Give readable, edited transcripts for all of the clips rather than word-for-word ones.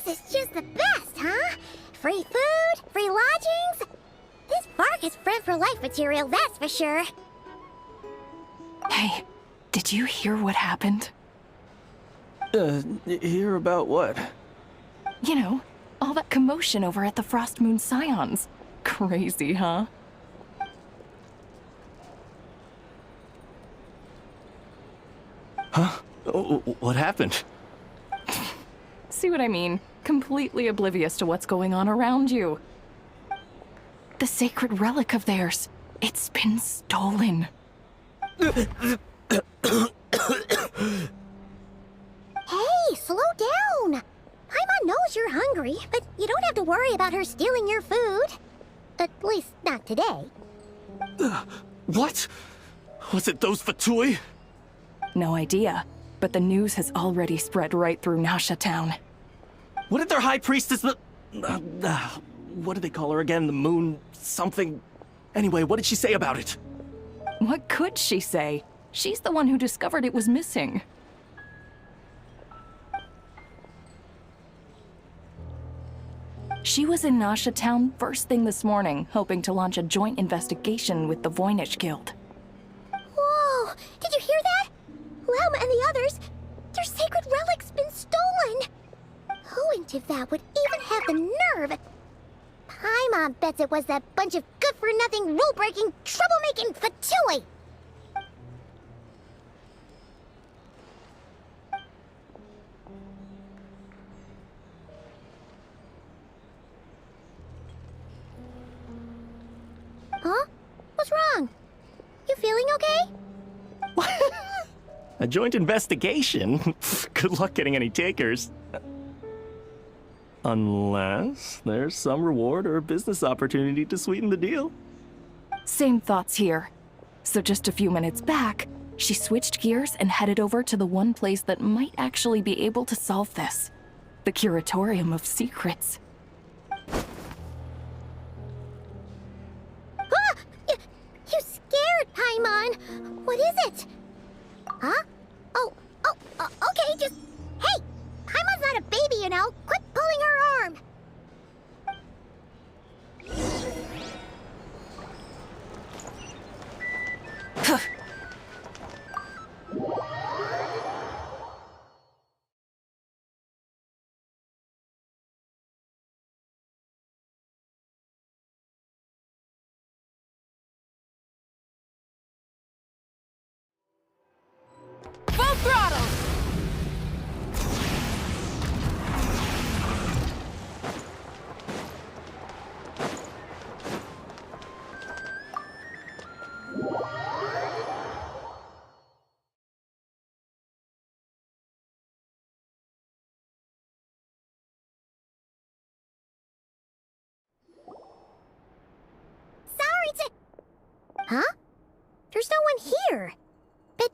This is just the best, huh? Free food, free lodgings. This park is friend for life material, that's for sure. Hey, did you hear what happened? Hear about what? You know, all that commotion over at the Frost Moon Scions. Crazy, huh? Huh? What happened? See what I mean? Completely oblivious to what's going on around you. The sacred relic of theirs. It's been stolen. Hey, slow down. Paimon knows you're hungry, but you don't have to worry about her stealing your food. At least not today. What? Was it those Fatui? No idea, but the news has already spread right through Nasha Town. What did their high priestess what do they call her again? The moon something? Anyway, what did she say about it? What could she say? She's the one who discovered it was missing. She was in Nasha Town first thing this morning, hoping to launch a joint investigation with the Voynich Guild. Whoa! Did you hear that? Lauma and the others, their sacred relic's been stolen! Who in Tiv'at would even have the nerve? Paimon bets it was that bunch of good-for-nothing, rule-breaking, troublemaking Fatui! Huh? What's wrong? You feeling okay? A joint investigation? Good luck getting any takers. Unless there's some reward or business opportunity to sweeten the deal. Same thoughts here. So just a few minutes back, she switched gears and headed over to the one place that might actually be able to solve this. The Curatorium of Secrets. Ah! You scared, Paimon! What is it? Huh? Okay, just... Hey! Paimon's not a baby, you know! Quit pulling her arm! Full throttle! Huh? There's no one here. But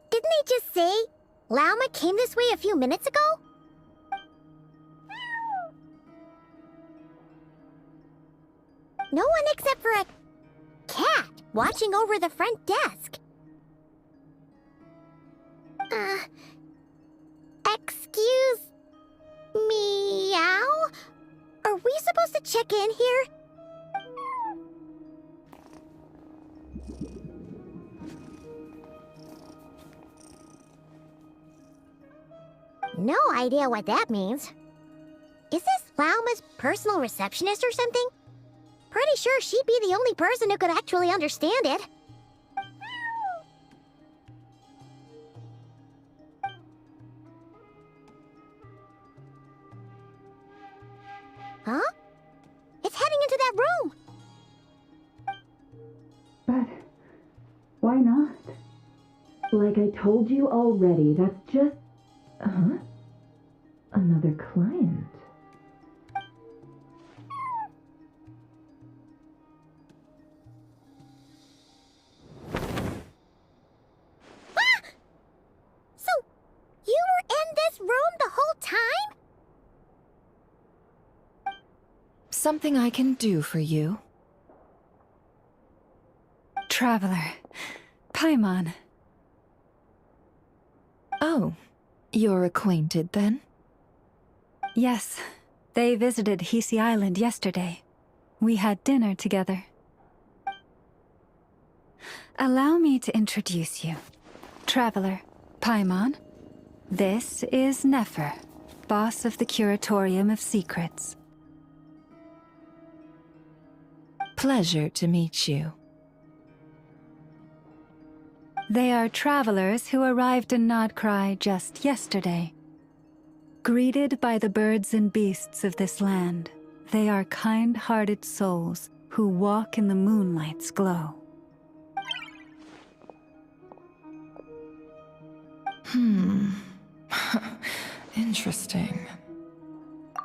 didn't they just say Lauma came this way a few minutes ago? No one except for a cat watching over the front desk. Excuse meow? Are we supposed to check in here? No idea what that means. Is this Lauma's personal receptionist or something? Pretty sure she'd be the only person who could actually understand it. Huh? It's heading into that room! But why not? Like I told you already, that's just... Huh? A another client. So, you were in this room the whole time? Something I can do for you? Traveler. Paimon. Oh, you're acquainted then? Yes, they visited Hisi Island yesterday. We had dinner together. Allow me to introduce you. Traveler, Paimon. This is Nefer, boss of the Curatorium of Secrets. Pleasure to meet you. They are travelers who arrived in Nodcry just yesterday. Greeted by the birds and beasts of this land, they are kind-hearted souls who walk in the moonlight's glow. Interesting.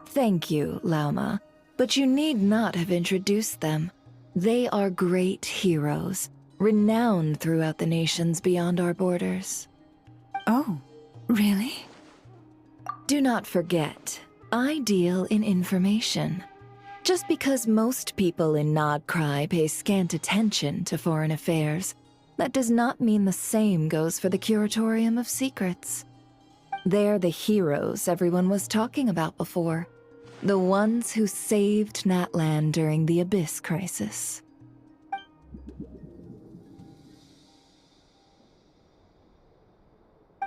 Thank you, Lauma, but you need not have introduced them. They are great heroes, renowned throughout the nations beyond our borders. Oh, really? Do not forget, I deal in information. Just because most people in Nodcry pay scant attention to foreign affairs, that does not mean the same goes for the Curatorium of Secrets. They're the heroes everyone was talking about before. The ones who saved Natlan during the Abyss Crisis.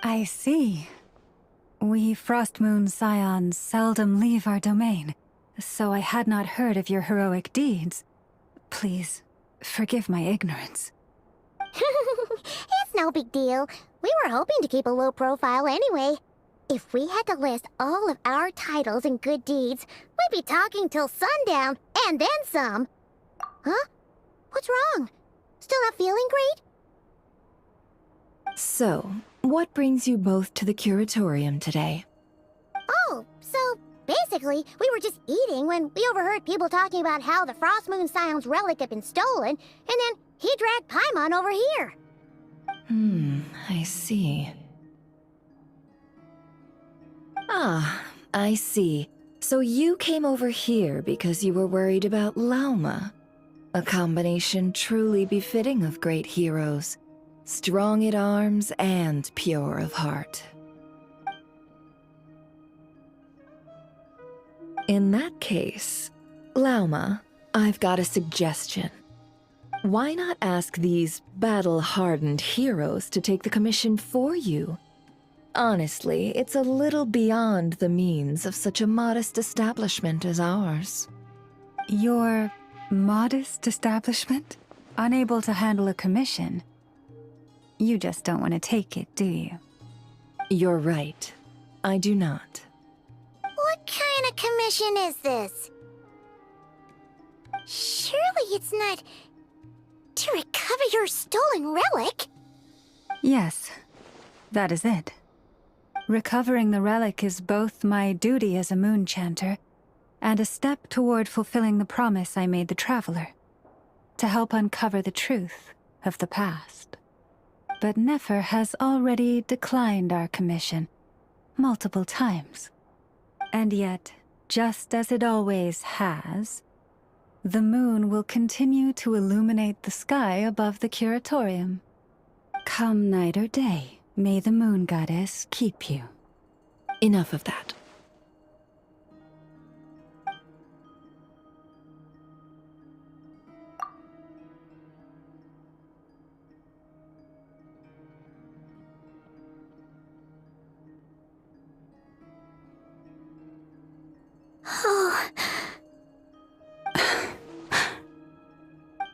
I see. We Frostmoon Scions seldom leave our domain, so I had not heard of your heroic deeds. Please, forgive my ignorance. It's no big deal. We were hoping to keep a low profile anyway. If we had to list all of our titles and good deeds, we'd be talking till sundown, and then some. Huh? What's wrong? Still not feeling great? So, what brings you both to the Curatorium today? Oh, so basically, we were just eating when we overheard people talking about how the Frostmoon Scion's relic had been stolen, and then he dragged Paimon over here. I see. Ah, I see. So you came over here because you were worried about Lauma. A combination truly befitting of great heroes. Strong at arms and pure of heart. In that case, Lauma, I've got a suggestion. Why not ask these battle-hardened heroes to take the commission for you? Honestly, it's a little beyond the means of such a modest establishment as ours. Your modest establishment? Unable to handle a commission? You just don't want to take it, do you? You're right. I do not. What kind of commission is this? Surely it's not to recover your stolen relic? Yes, that is it. Recovering the relic is both my duty as a moon chanter and a step toward fulfilling the promise I made the Traveler, to help uncover the truth of the past. But Nefer has already declined our commission multiple times. And yet, just as it always has, the moon will continue to illuminate the sky above the Curatorium. Come night or day, may the moon goddess keep you. Enough of that.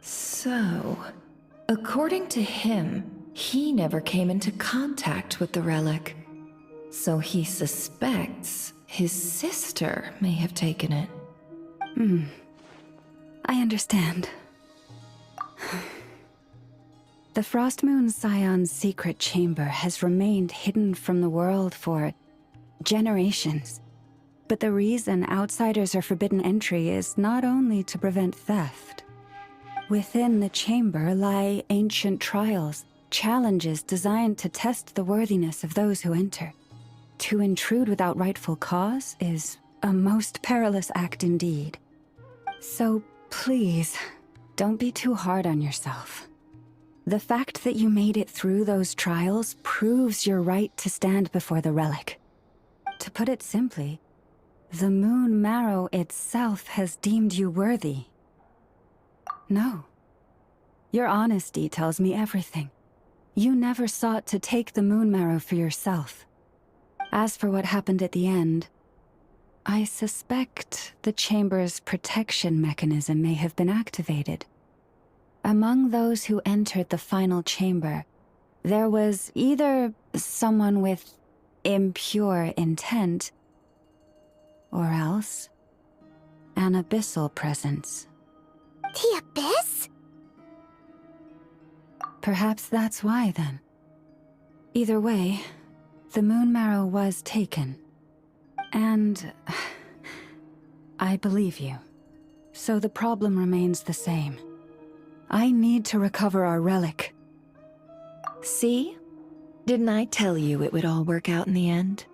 So, according to him, he never came into contact with the relic. So he suspects his sister may have taken it. I understand. The Frostmoon Scion's secret chamber has remained hidden from the world for generations. But the reason outsiders are forbidden entry is not only to prevent theft. Within the chamber lie ancient trials, challenges designed to test the worthiness of those who enter. To intrude without rightful cause is a most perilous act indeed. So please, don't be too hard on yourself. The fact that you made it through those trials proves your right to stand before the relic. To put it simply, the moon marrow itself has deemed you worthy. No. Your honesty tells me everything. You never sought to take the moon marrow for yourself. As for what happened at the end, I suspect the chamber's protection mechanism may have been activated. Among those who entered the final chamber, there was either someone with impure intent, or else an abyssal presence. The Abyss? Perhaps that's why, then. Either way, the moon marrow was taken. And I believe you. So the problem remains the same. I need to recover our relic. See? Didn't I tell you it would all work out in the end?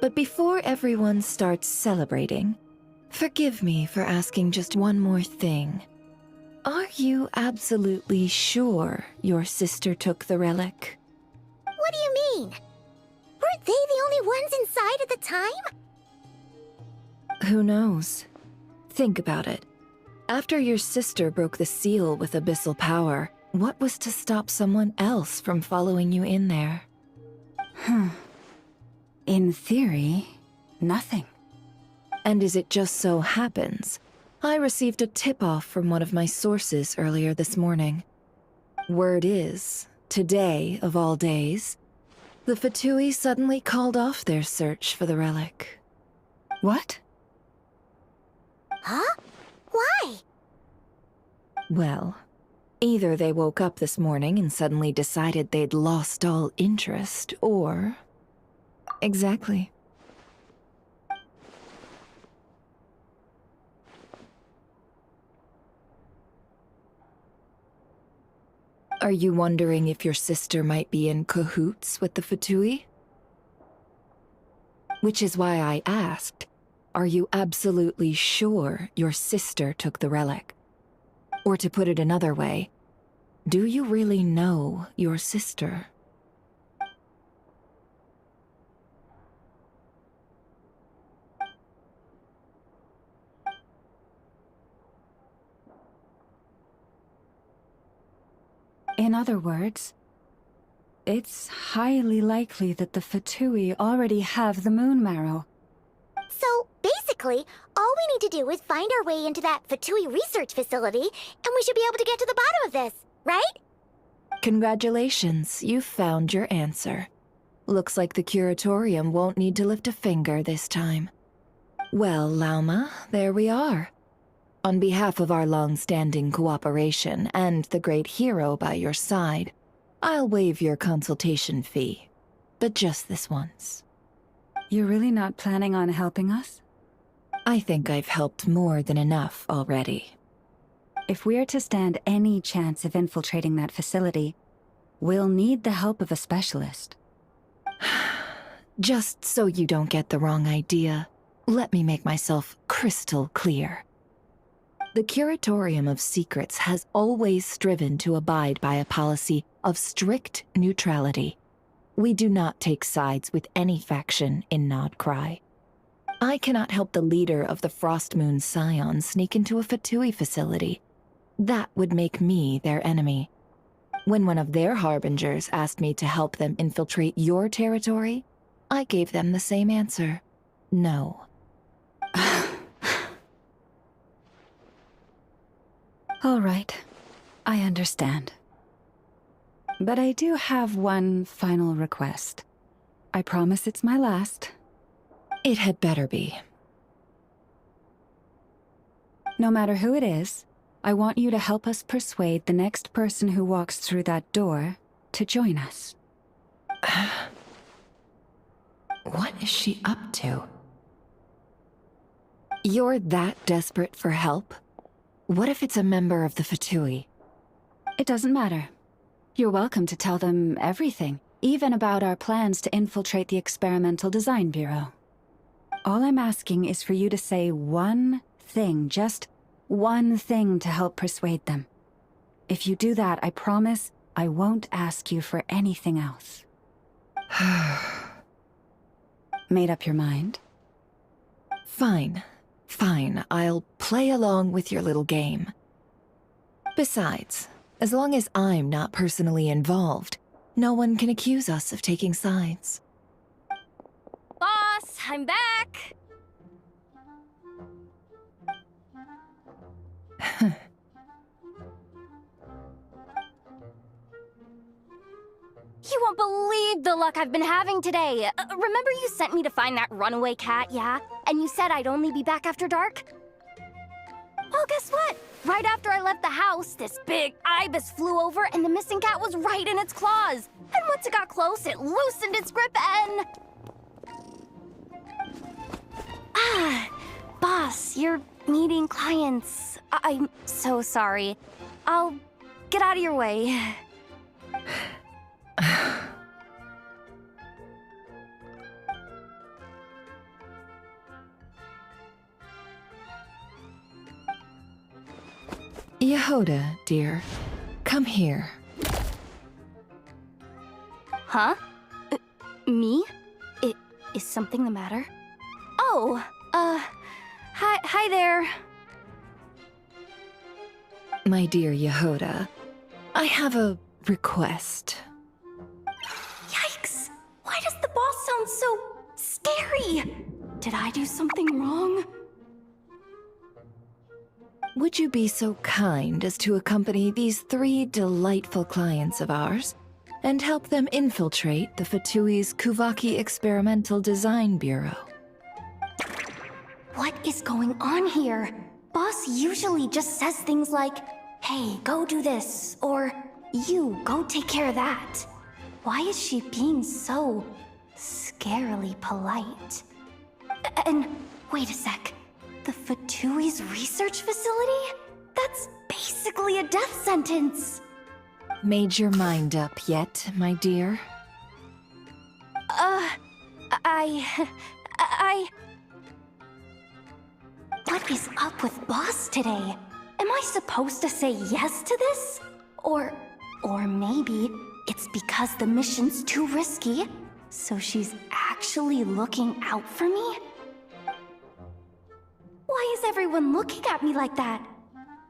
But before everyone starts celebrating, forgive me for asking just one more thing. Are you absolutely sure your sister took the relic? What do you mean? Weren't they the only ones inside at the time? Who knows? Think about it. After your sister broke the seal with abyssal power, what was to stop someone else from following you in there? In theory, nothing. And as it just so happens, I received a tip-off from one of my sources earlier this morning. Word is, today of all days, the Fatui suddenly called off their search for the relic. What? Huh? Why? Well, either they woke up this morning and suddenly decided they'd lost all interest, or... Exactly. Are you wondering if your sister might be in cahoots with the Fatui? Which is why I asked, are you absolutely sure your sister took the relic? Or to put it another way, do you really know your sister? In other words, it's highly likely that the Fatui already have the moon marrow. So, basically, all we need to do is find our way into that Fatui research facility, and we should be able to get to the bottom of this, right? Congratulations, you've found your answer. Looks like the curatorium won't need to lift a finger this time. Well, Lauma, there we are. On behalf of our long-standing cooperation and the great hero by your side, I'll waive your consultation fee. But just this once. You're really not planning on helping us? I think I've helped more than enough already. If we're to stand any chance of infiltrating that facility, we'll need the help of a specialist. Just so you don't get the wrong idea, let me make myself crystal clear. The Curatorium of Secrets has always striven to abide by a policy of strict neutrality. We do not take sides with any faction in Nodcry. I cannot help the leader of the Frostmoon Scions sneak into a Fatui facility. That would make me their enemy. When one of their harbingers asked me to help them infiltrate your territory, I gave them the same answer. No. All right, I understand. But I do have one final request. I promise it's my last. It had better be. No matter who it is, I want you to help us persuade the next person who walks through that door to join us. What is she up to? You're that desperate for help? What if it's a member of the Fatui? It doesn't matter. You're welcome to tell them everything, even about our plans to infiltrate the Experimental Design Bureau. All I'm asking is for you to say one thing, just one thing to help persuade them. If you do that, I promise I won't ask you for anything else. Made up your mind? Fine. Fine, I'll play along with your little game. Besides, as long as I'm not personally involved, no one can accuse us of taking sides. Boss, I'm back! You won't believe the luck I've been having today. Remember you sent me to find that runaway cat, yeah? And you said I'd only be back after dark? Well, guess what? Right after I left the house, this big ibis flew over and the missing cat was right in its claws. And once it got close, it loosened its grip and... Boss, you're meeting clients. I'm so sorry. I'll get out of your way. Yehoda, dear, come here. Huh? Me? Is something the matter? Oh, hi there. My dear Yehoda, I have a request. Yikes! Why does the boss sound so scary? Did I do something wrong? Would you be so kind as to accompany these 3 delightful clients of ours and help them infiltrate the Fatui's Kuvaki Experimental Design Bureau? What is going on here? Boss usually just says things like, hey, go do this, or you, go take care of that. Why is she being so scarily polite? And wait a sec. The Fatui's research facility? That's basically a death sentence. Made your mind up yet, my dear? I... What is up with Boss today? Am I supposed to say yes to this? Or maybe it's because the mission's too risky, so she's actually looking out for me? Why is everyone looking at me like that?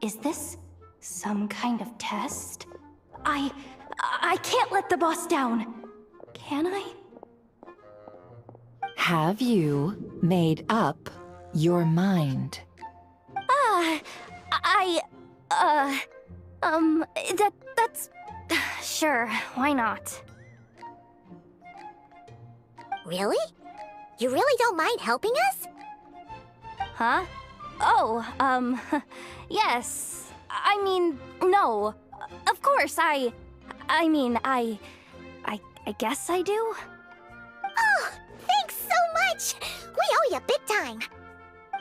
Is this some kind of test? I can't let the boss down. Can I? Have you made up your mind? That's... Sure, why not? Really? You really don't mind helping us? Huh? Oh, yes. I mean, no. Of course, I guess I do. Oh, thanks so much! We owe you big time!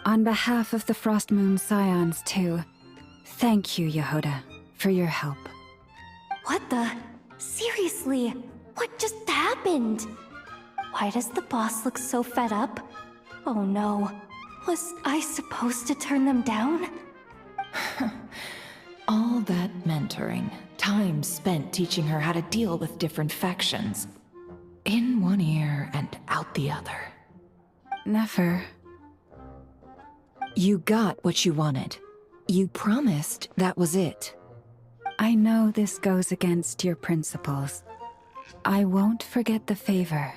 On behalf of the Frost Moon Scions, too, thank you, Yehoda, for your help. What the? Seriously, what just happened? Why does the boss look so fed up? Oh no. Was I supposed to turn them down? All that mentoring, time spent teaching her how to deal with different factions. In one ear and out the other. Never. You got what you wanted. You promised that was it. I know this goes against your principles. I won't forget the favor.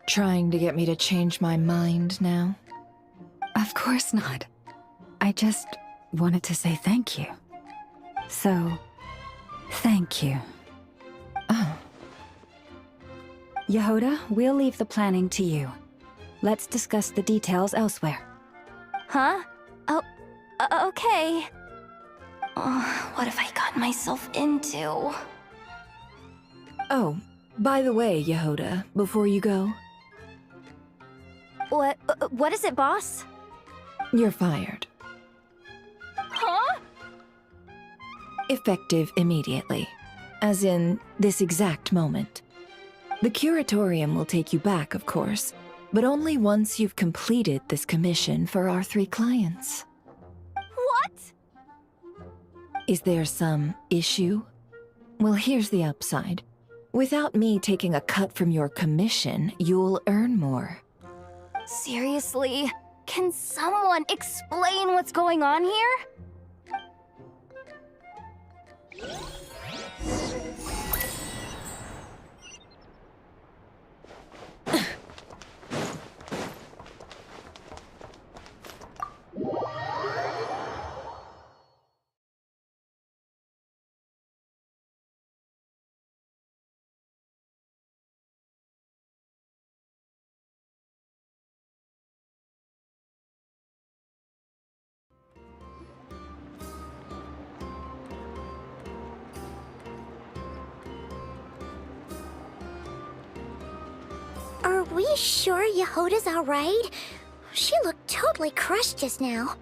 Trying to get me to change my mind now? Of course not. I just wanted to say thank you. So, thank you. Oh. Yehoda, we'll leave the planning to you. Let's discuss the details elsewhere. Huh? Oh, okay. Oh, what have I gotten myself into? Oh, by the way, Yehoda, before you go, What is it, boss? You're fired. Huh? Effective immediately. As in, this exact moment. The curatorium will take you back, of course, but only once you've completed this commission for our 3 clients. What? Is there some issue? Well, here's the upside. Without me taking a cut from your commission, you'll earn more. Seriously? Can someone explain what's going on here? Are we sure Yehoda's alright? She looked totally crushed just now.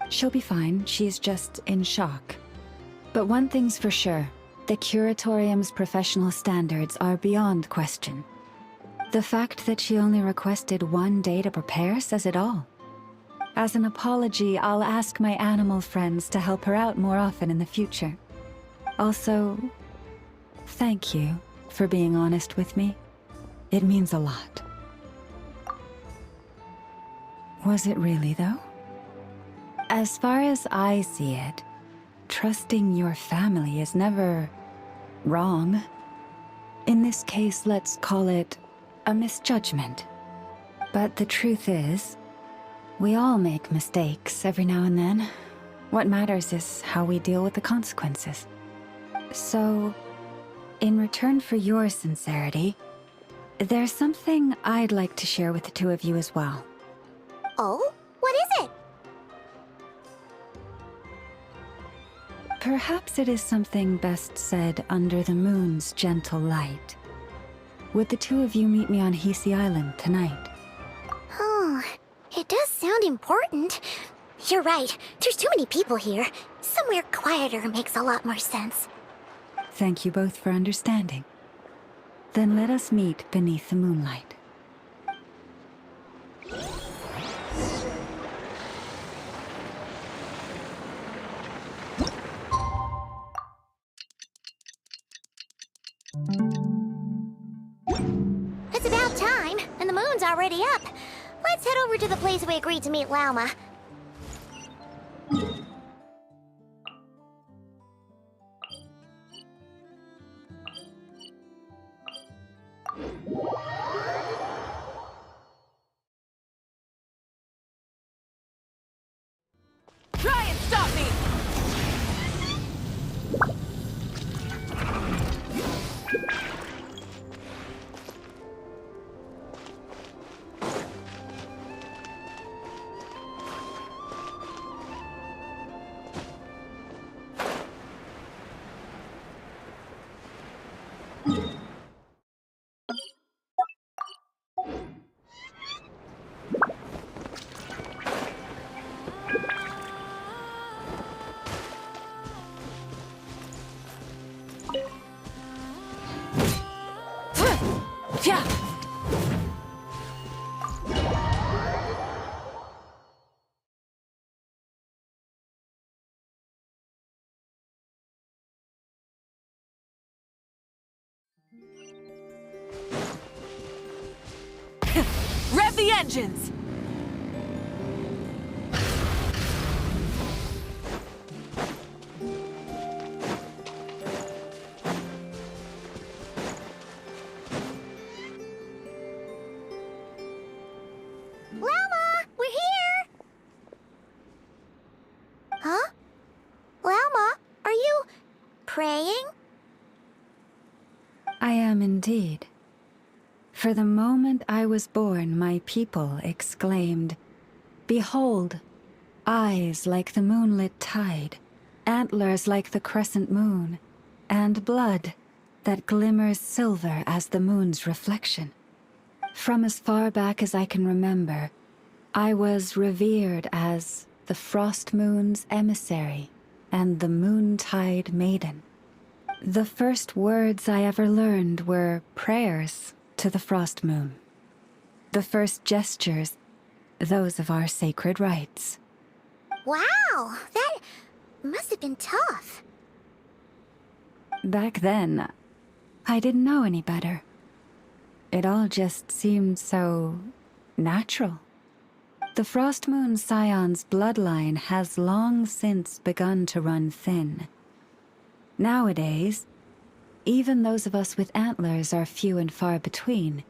She'll be fine. She's just in shock. But one thing's for sure. The curatorium's professional standards are beyond question. The fact that she only requested 1 day to prepare says it all. As an apology, I'll ask my animal friends to help her out more often in the future. Also, thank you for being honest with me. It means a lot. Was it really, though? As far as I see it, trusting your family is never wrong. In this case, let's call it a misjudgment. But the truth is, we all make mistakes every now and then. What matters is how we deal with the consequences. So, in return for your sincerity, there's something I'd like to share with the 2 of you as well. Oh? What is it? Perhaps it is something best said under the moon's gentle light. Would the 2 of you meet me on Hisi Island tonight? Oh, it does sound important. You're right. There's too many people here. Somewhere quieter makes a lot more sense. Thank you both for understanding. Then let us meet beneath the moonlight. It's about time, and the moon's already up. Let's head over to the place we agreed to meet Lauma. Try and stop me! Yeah. Rev the engines! Lauma, we're here! Huh? Lauma, are you praying? I am indeed. For the moment I was born, my people exclaimed, "Behold, eyes like the moonlit tide, antlers like the crescent moon, and blood that glimmers silver as the moon's reflection." From as far back as I can remember, I was revered as the Frost Moon's emissary and the Moontide Maiden. The first words I ever learned were prayers to the Frost Moon. The first gestures, those of our sacred rites. Wow, that must have been tough. Back then, I didn't know any better. It all just seemed so natural. The Frost Moon Scion's bloodline has long since begun to run thin. Nowadays, even those of us with antlers are few and far between,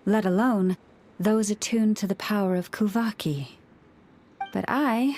let alone those attuned to the power of Kuvaki. But I...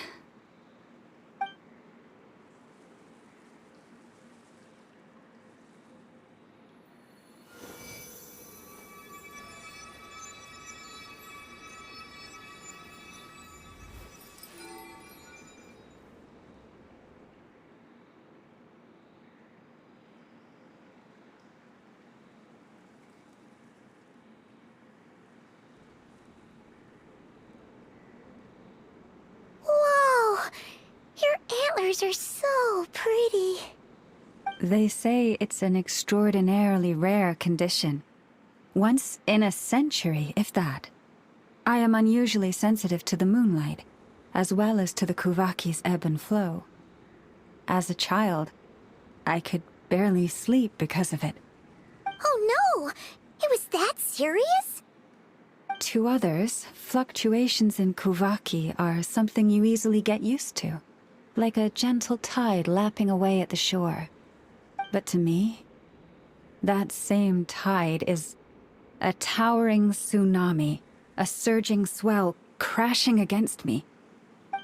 Whoa! Your antlers are so pretty. They say it's an extraordinarily rare condition. Once in a century, if that. I am unusually sensitive to the moonlight, as well as to the Kuvaki's ebb and flow. As a child, I could barely sleep because of it. Oh no! It was that serious? To others, fluctuations in Kuvaki are something you easily get used to, like a gentle tide lapping away at the shore. But to me, that same tide is a towering tsunami, a surging swell crashing against me.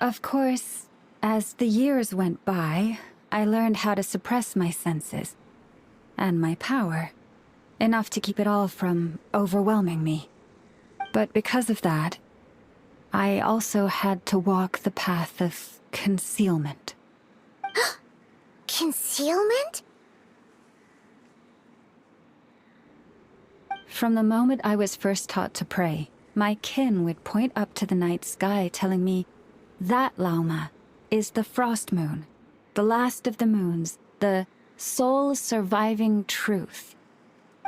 Of course, as the years went by, I learned how to suppress my senses and my power, enough to keep it all from overwhelming me. But because of that, I also had to walk the path of concealment. Concealment? From the moment I was first taught to pray, my kin would point up to the night sky telling me, that Lauma is the Frost Moon, the last of the moons, the sole surviving truth.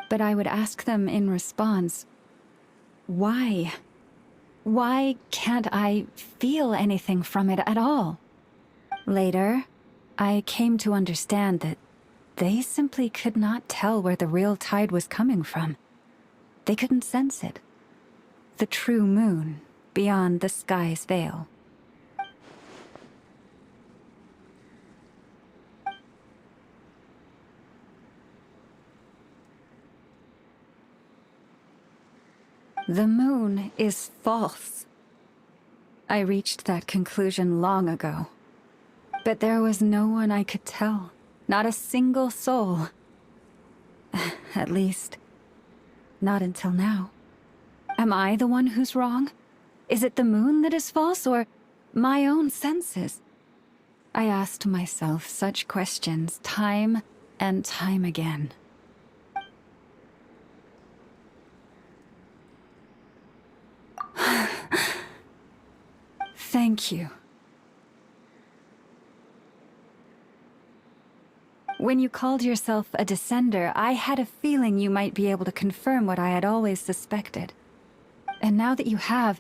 But I would ask them in response, why? Why can't I feel anything from it at all? Later, I came to understand that they simply could not tell where the real tide was coming from. They couldn't sense it. The true moon beyond the sky's veil. The moon is false. I reached that conclusion long ago. But there was no one I could tell. Not a single soul. At least, not until now. Am I the one who's wrong? Is it the moon that is false, or my own senses? I asked myself such questions time and time again. Thank you. When you called yourself a descender, I had a feeling you might be able to confirm what I had always suspected. And now that you have,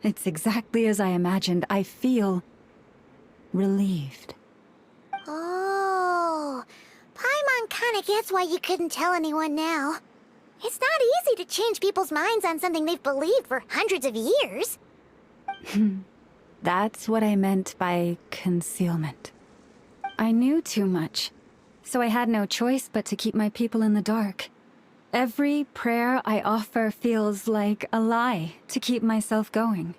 it's exactly as I imagined. I feel relieved. Oh, Paimon kinda gets why you couldn't tell anyone now. It's not easy to change people's minds on something they've believed for hundreds of years. That's what I meant by concealment. I knew too much, so I had no choice but to keep my people in the dark. Every prayer I offer feels like a lie to keep myself going.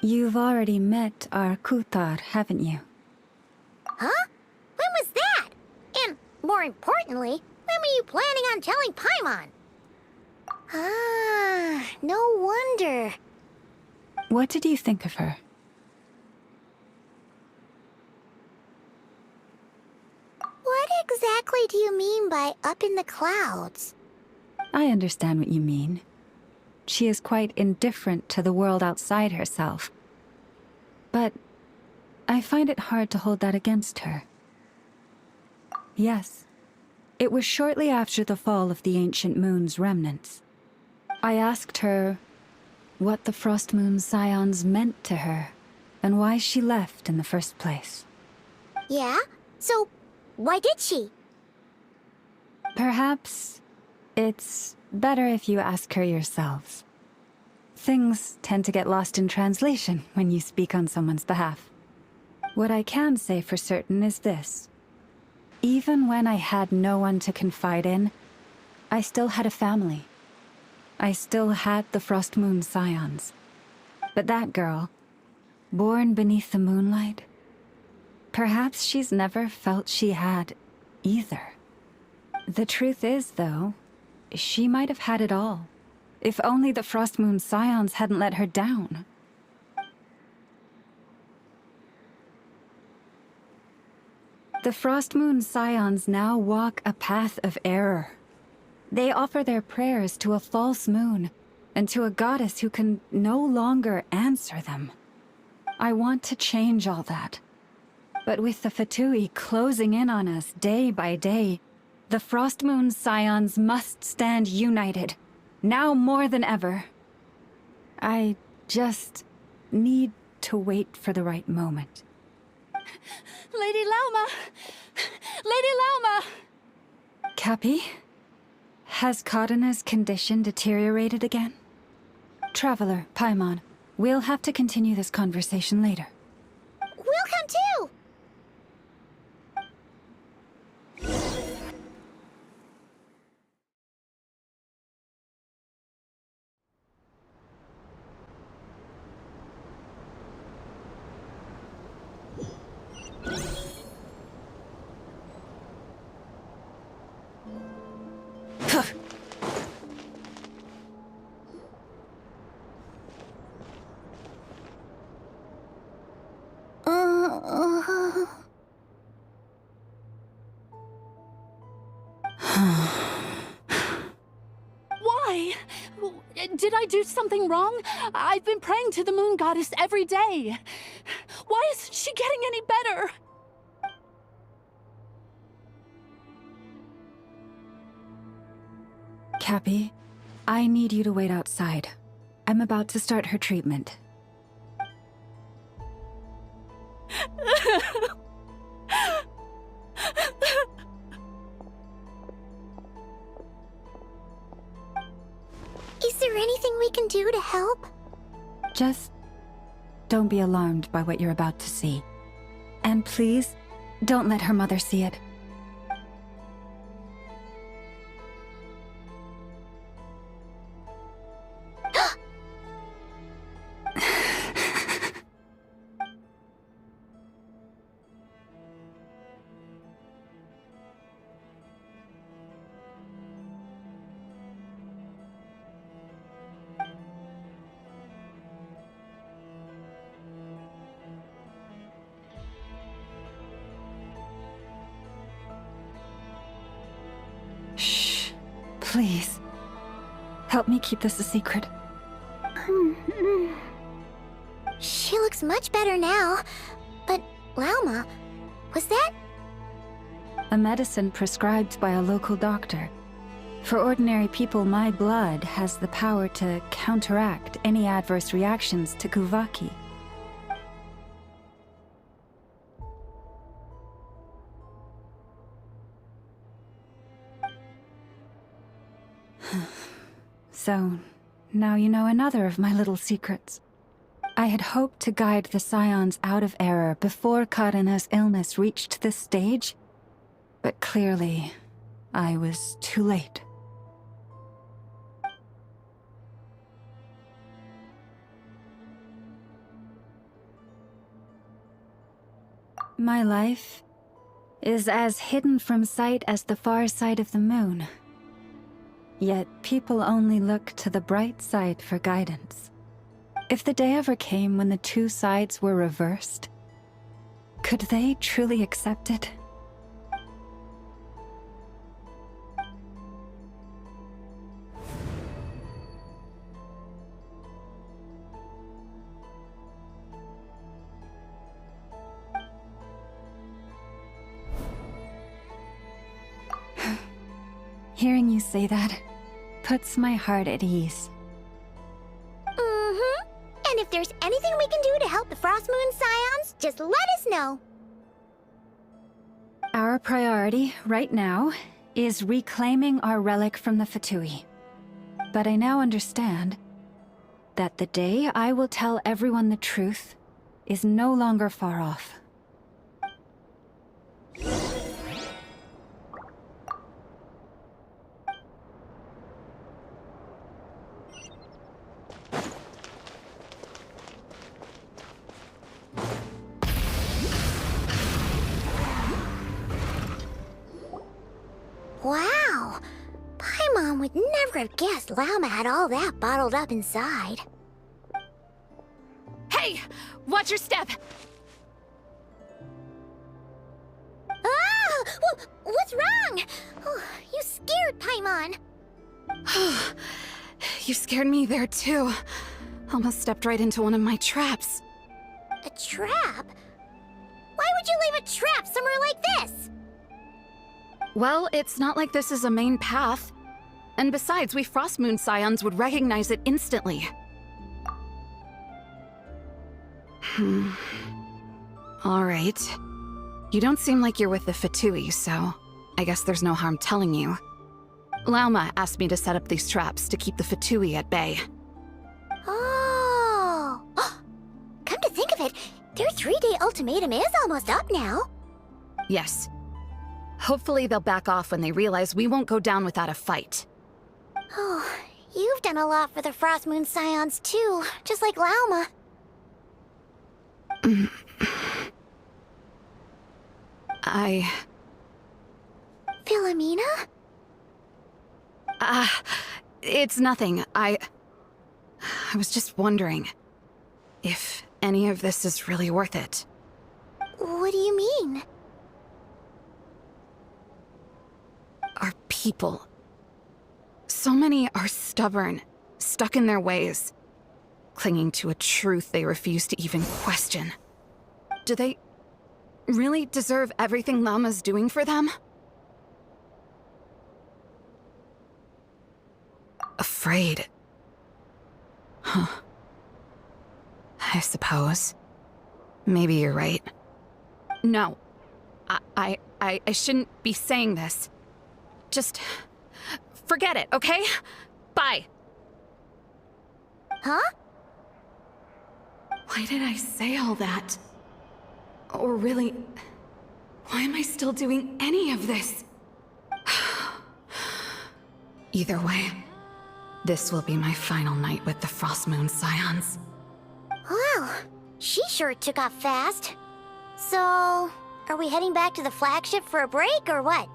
You've already met our Kutar, haven't you? Huh? When was that? And, more importantly, when were you planning on telling Paimon? Ah, no wonder. What did you think of her? What exactly do you mean by up in the clouds? I understand what you mean. She is quite indifferent to the world outside herself. But I find it hard to hold that against her. Yes, it was shortly after the fall of the ancient moon's remnants. I asked her what the Frost Moon's scions meant to her, and why she left in the first place. Yeah? So, why did she? Perhaps it's better if you ask her yourselves. Things tend to get lost in translation when you speak on someone's behalf. What I can say for certain is this. Even when I had no one to confide in, I still had a family. I still had the Frost Moon scions. But that girl, born beneath the moonlight, perhaps she's never felt she had either. The truth is, though, she might have had it all, if only the Frost Moon scions hadn't let her down. The Frost Moon scions now walk a path of error. They offer their prayers to a false moon, and to a goddess who can no longer answer them. I want to change all that. But with the Fatui closing in on us day by day, the Frost Moon scions must stand united, now more than ever. I just need to wait for the right moment. Lady Lauma! Lady Lauma! Cappy? Has Karina's condition deteriorated again? Traveler, Paimon, we'll have to continue this conversation later. We'll come too! Why? Did I do something wrong? I've been praying to the moon goddess every day. Why isn't she getting any better? Cappy, I need you to wait outside. I'm about to start her treatment. Is there anything we can do to help? Just don't be alarmed by what you're about to see. And please, don't let her mother see it. Shh. Please. Help me keep this a secret. She looks much better now. But, Lauma, was that? A medicine prescribed by a local doctor. For ordinary people, my blood has the power to counteract any adverse reactions to Kuvaki. So, now you know another of my little secrets. I had hoped to guide the Scions out of error before Karina's illness reached this stage, but clearly, I was too late. My life is as hidden from sight as the far side of the moon. Yet people only look to the bright side for guidance. If the day ever came when the two sides were reversed, could they truly accept it? Hearing you say that puts my heart at ease. Mm-hmm. And if there's anything we can do to help the Frost Moon Scions, just let us know. Our priority right now is reclaiming our relic from the Fatui. But I now understand that the day I will tell everyone the truth is no longer far off. Wow! Paimon would never have guessed Lauma had all that bottled up inside. Hey! Watch your step! Ah! What's wrong? Oh, you scared Paimon. You scared me there too. Almost stepped right into one of my traps. A trap? Why would you leave a trap somewhere like this? Well, it's not like this is a main path. And besides, we Frost Moon Scions would recognize it instantly. Alright. You don't seem like you're with the Fatui, so I guess there's no harm telling you. Lauma asked me to set up these traps to keep the Fatui at bay. Oh! Come to think of it, their 3-day ultimatum is almost up now. Yes. Hopefully they'll back off when they realize we won't go down without a fight. Oh, you've done a lot for the Frost Moon Scions too, just like Lauma. Philomena? It's nothing. I was just wondering if any of this is really worth it. What do you mean? Our people. So many are stubborn, stuck in their ways, clinging to a truth they refuse to even question. Do they really deserve everything Lauma's doing for them? Afraid. Huh. I suppose. Maybe you're right. No. I shouldn't be saying this. Just forget it, okay? Bye. Huh? Why did I say all that? Or really, why am I still doing any of this? Either way, this will be my final night with the Frost Moon Scions. Wow, she sure took off fast. So, are we heading back to the flagship for a break or what?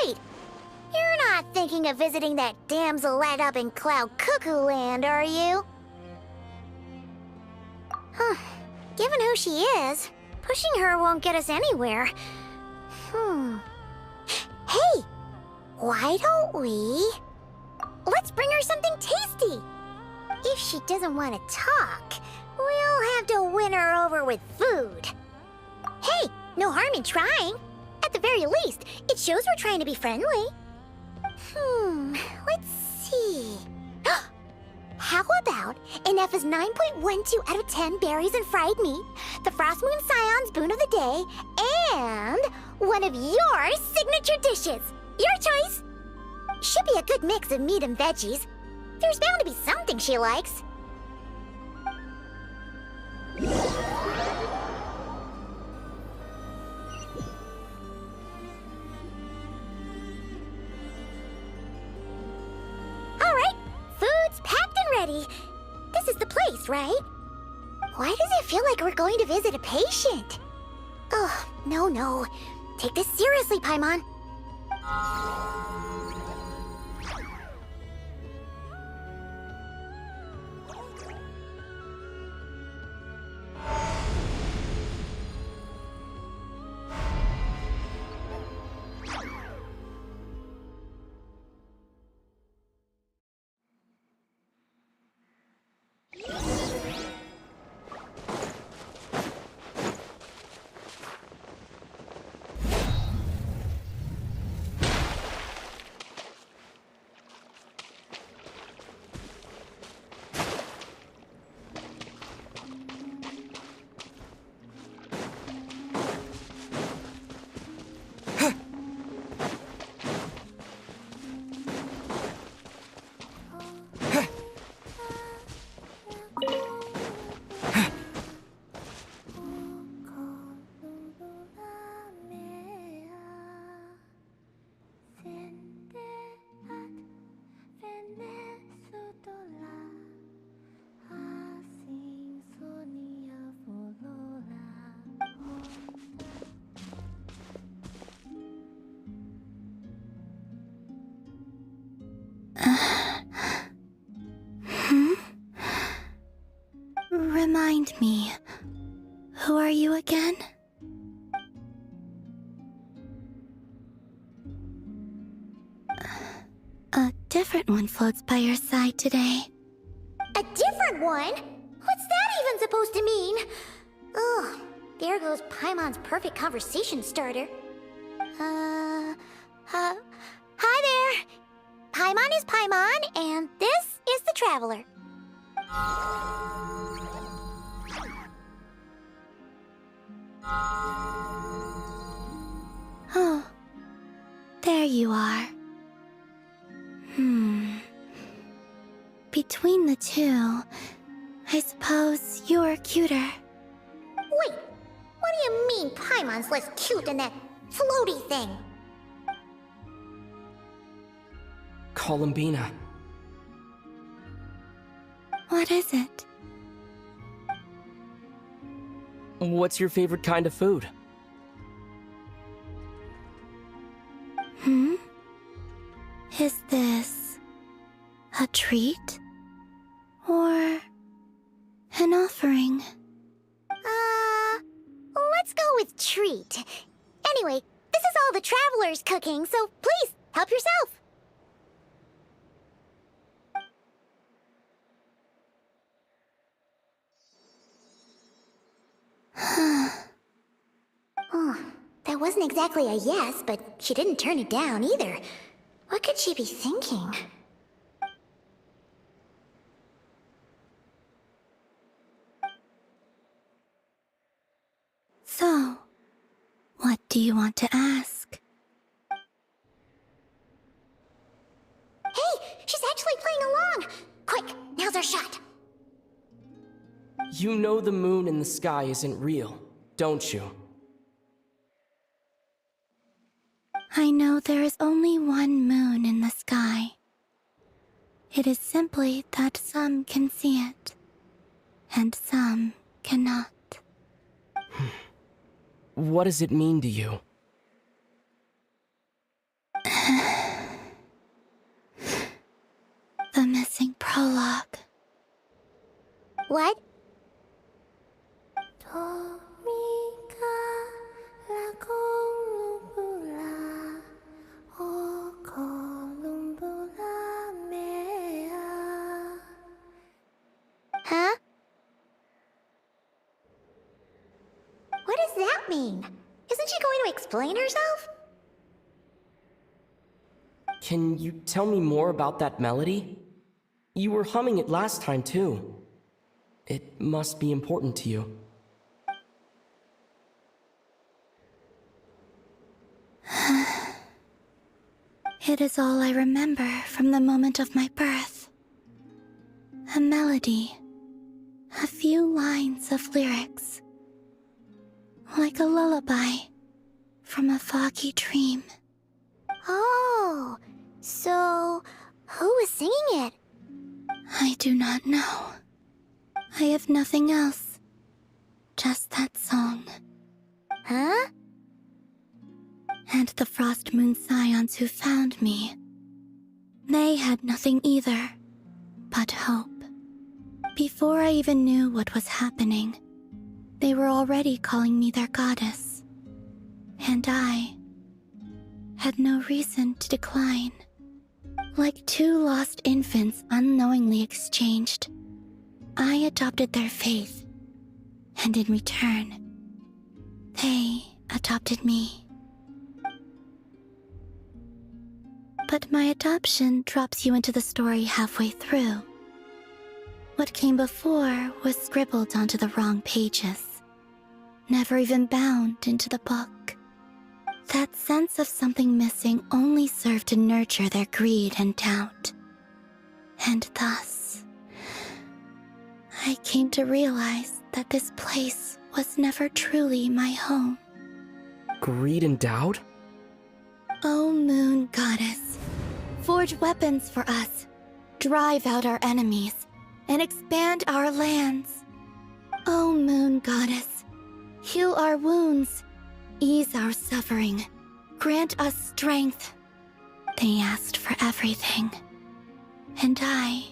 Wait, you're not thinking of visiting that damselette up in Cloud Cuckoo Land, are you? Huh, given who she is, pushing her won't get us anywhere. Hey, why don't we... Let's bring her something tasty. If she doesn't want to talk, we'll have to win her over with food. Hey, no harm in trying. At the very least, it shows we're trying to be friendly. Let's see. How about Ineffa's 9.12 out of 10 berries and fried meat, the Frost Moon Scion's boon of the day, and one of your signature dishes. Your choice. Should be a good mix of meat and veggies. There's bound to be something she likes. Alright, food's packed and ready. This is the place, right? Why does it feel like we're going to visit a patient? Oh, no. Take this seriously, Paimon. Remind me, who are you again? A different one floats by your side today. A different one? What's that even supposed to mean? Ugh, there goes Paimon's perfect conversation starter. Hi there. Paimon is Paimon, and this is the Traveler. Oh, there you are. Between the two, I suppose you're cuter. Wait, what do you mean Paimon's less cute than that floaty thing? Columbina. What is it? What's your favorite kind of food? Is this a treat? Or an offering? Let's go with treat. Anyway, this is all the Traveler's cooking, so please, help yourself. Oh, that wasn't exactly a yes, but she didn't turn it down either. What could she be thinking? So, what do you want to ask? Hey, she's actually playing along! Quick, now's our shot. You know the moon in the sky isn't real, don't you? I know there is only one moon in the sky. It is simply that some can see it, and some cannot. What does it mean to you? The missing prologue. What? Huh? What does that mean? Isn't she going to explain herself? Can you tell me more about that melody? You were humming it last time, too. It must be important to you. It is all I remember from the moment of my birth. A melody. A few lines of lyrics. Like a lullaby from a foggy dream. Oh, so who was singing it? I do not know. I have nothing else. Just that song. Huh? And the Frost Moon Scions who found me. They had nothing either, but hope. Before I even knew what was happening, they were already calling me their goddess. And I had no reason to decline. Like two lost infants unknowingly exchanged, I adopted their faith. And in return, they adopted me. But my adoption drops you into the story halfway through. What came before was scribbled onto the wrong pages, never even bound into the book. That sense of something missing only served to nurture their greed and doubt. And thus, I came to realize that this place was never truly my home. Greed and doubt? O Moon Goddess, forge weapons for us, drive out our enemies, and expand our lands. O Moon Goddess, heal our wounds, ease our suffering, grant us strength. They asked for everything, and I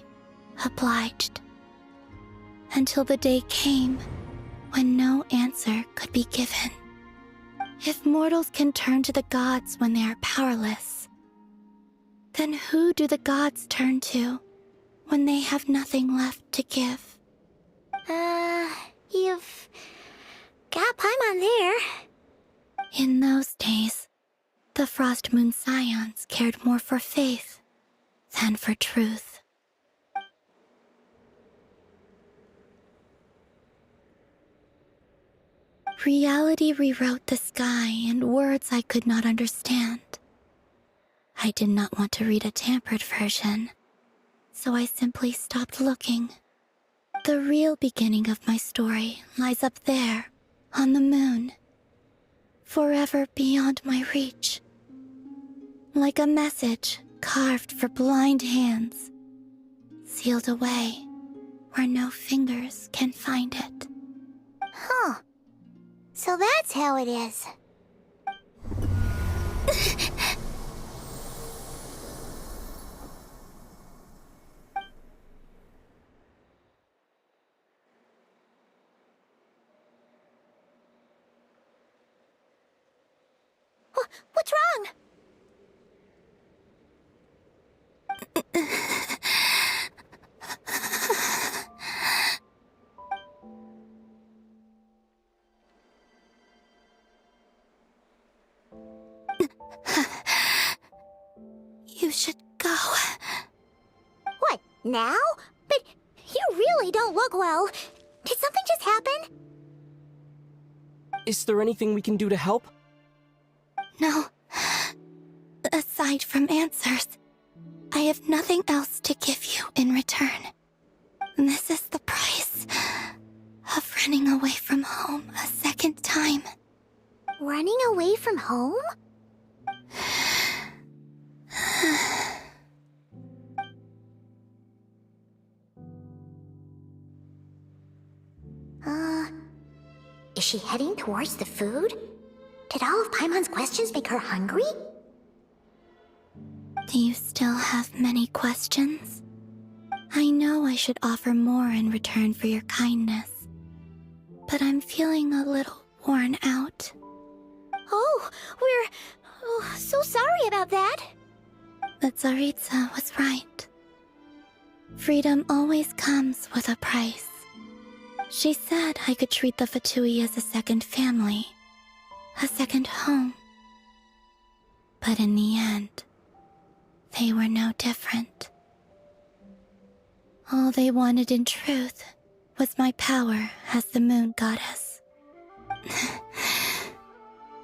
obliged. until the day came when no answer could be given. If mortals can turn to the gods when they are powerless, then who do the gods turn to when they have nothing left to give? You've got Paimon there. In those days, the Frost Moon Scions cared more for faith than for truth. Reality rewrote the sky in words I could not understand. I did not want to read a tampered version, so I simply stopped looking. The real beginning of my story lies up there, on the moon, forever beyond my reach. Like a message carved for blind hands, sealed away where no fingers can find it. Huh. So that's how it is. What's wrong? You should go. What, now? But you really don't look well. Did something just happen? Is there anything we can do to help? No. Aside from answers, I have nothing else to give you in return. This is the price of running away from home a second time. Running away from home? Is she heading towards the food? Did all of Paimon's questions make her hungry? Do you still have many questions? I know I should offer more in return for your kindness, but I'm feeling a little worn out. Oh, we're so sorry about that. The Tsaritsa was right. Freedom always comes with a price. She said I could treat the Fatui as a second family, a second home. But in the end, they were no different. All they wanted in truth was my power as the moon goddess.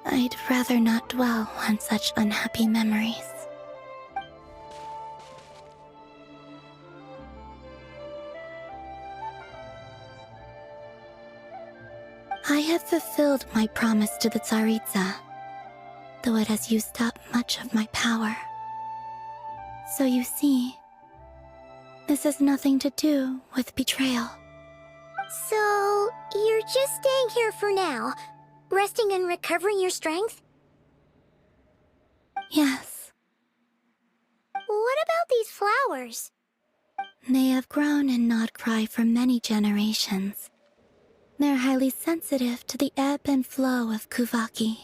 I'd rather not dwell on such unhappy memories. I have fulfilled my promise to the Tsaritsa, though it has used up much of my power. So you see, this has nothing to do with betrayal. So, you're just staying here for now, resting and recovering your strength? Yes. What about these flowers? They have grown in Nod Cry for many generations. They're highly sensitive to the ebb and flow of Kuvaki.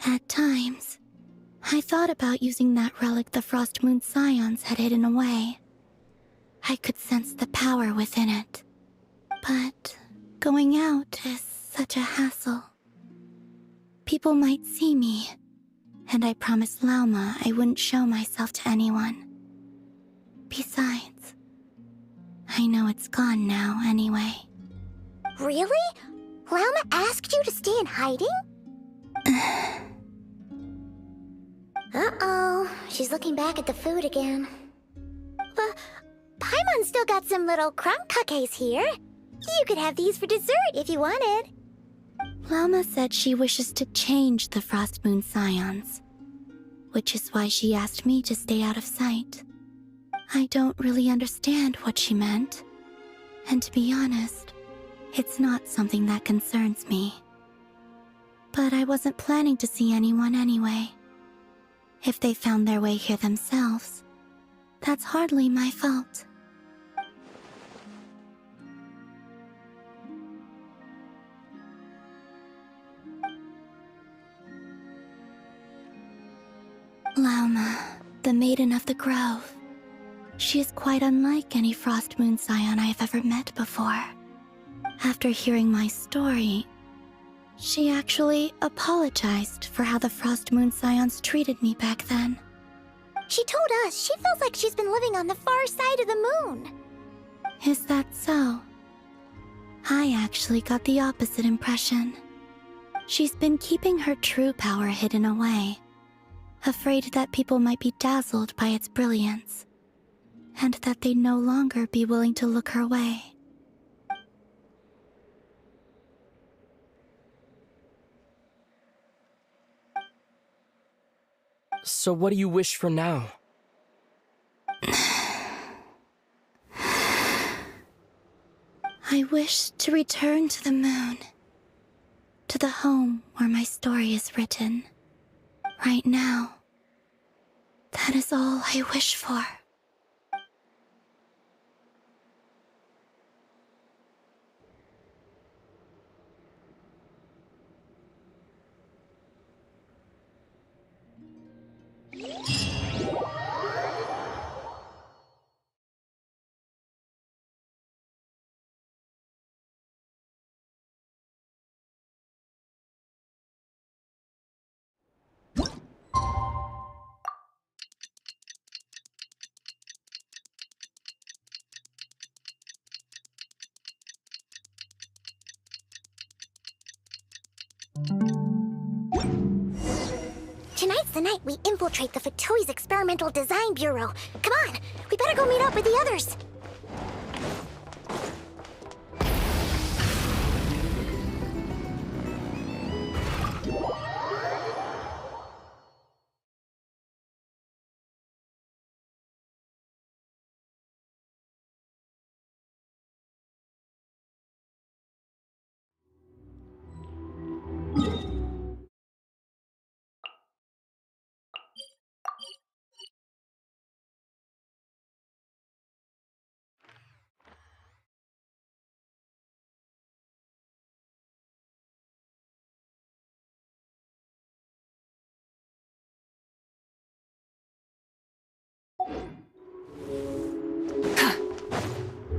At times, I thought about using that relic the Frost Moon Scions had hidden away. I could sense the power within it. But going out is such a hassle. People might see me, and I promised Lauma I wouldn't show myself to anyone. Besides, I know it's gone now anyway. Really? Lauma asked you to stay in hiding? Uh-oh, she's looking back at the food again. But Paimon still got some little crumb cookies here. You could have these for dessert if you wanted. Lauma said she wishes to change the Frost Moon Scions, which is why she asked me to stay out of sight. I don't really understand what she meant, and to be honest, it's not something that concerns me. But I wasn't planning to see anyone anyway. If they found their way here themselves, that's hardly my fault. Lauma, the Maiden of the Grove. She is quite unlike any Frost Moon Scion I have ever met before. After hearing my story, she actually apologized for how the Frost Moon Scions treated me back then. She told us she feels like she's been living on the far side of the moon. Is that so? I actually got the opposite impression. She's been keeping her true power hidden away, afraid that people might be dazzled by its brilliance, and that they'd no longer be willing to look her way. So what do you wish for now? I wish to return to the moon, to the home where my story is written. Right now, that is all I wish for. Tonight's the night we infiltrate the Fatoi's Experimental Design Bureau. Come on, we better go meet up with the others.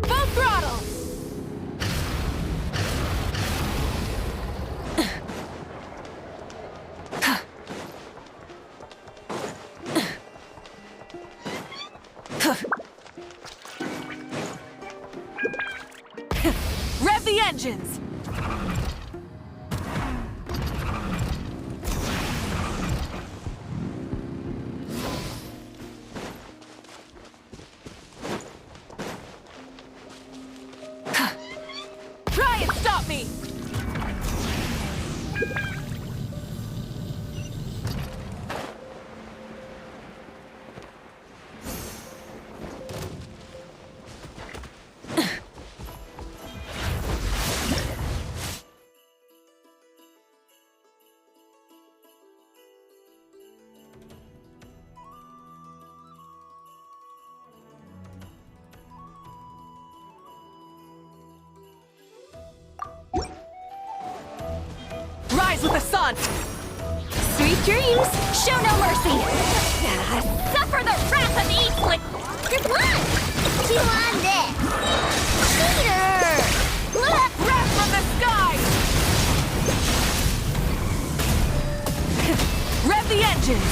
Full throttle! Rev the engines! Try and stop me! Rise with the sun! Sweet dreams, show no mercy. Suffer the wrath of Eastwood. Just one. Chew on this. Peter! Wrath from the sky! Rev the engines!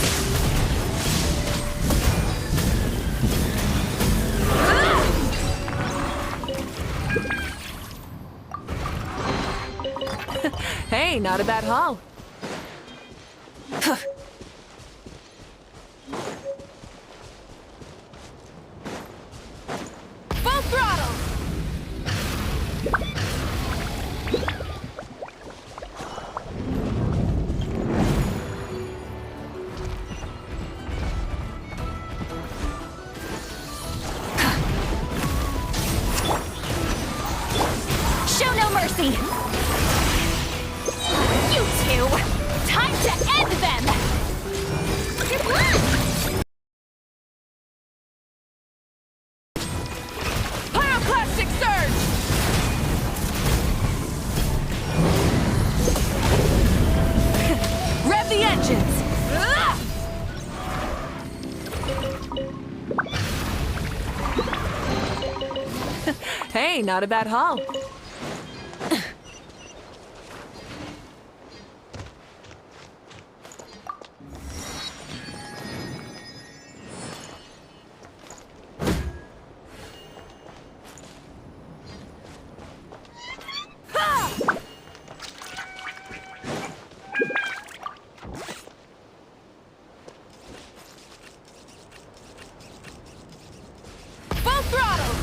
Hey, not a bad haul. Full throttle! Show no mercy. You two. Hey, not a bad haul. Full throttle!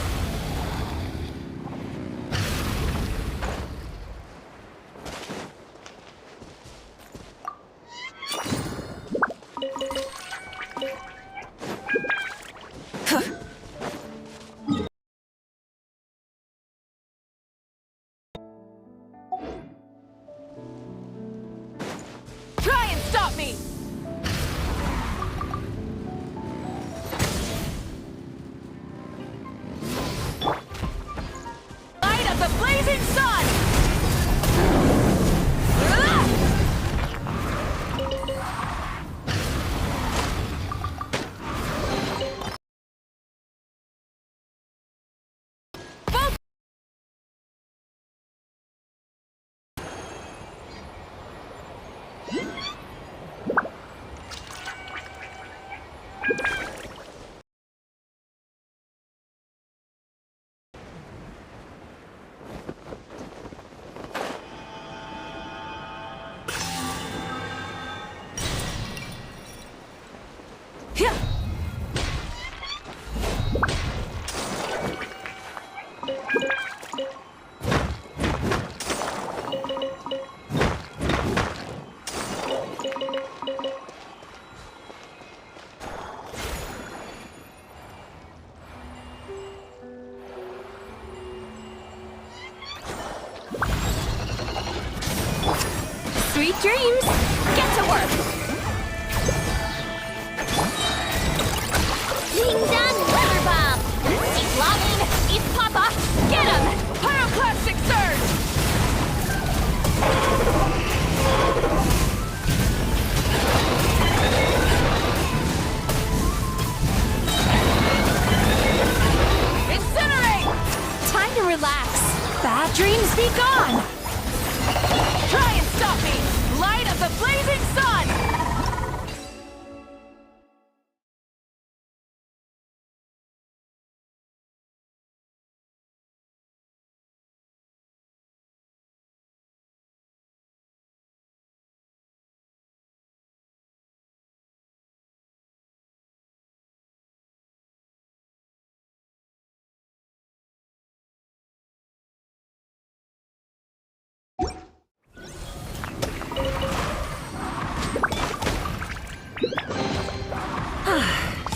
Try and stop me! Light of the blazing sun! Sweet dreams! Get to work! Ding dong, rubber bomb! He's logging! He's Papa! Get him! Pyroclastic surge! Incinerate! Time to relax. Bad dreams be gone. Try and stop me! Light of the blazing sun!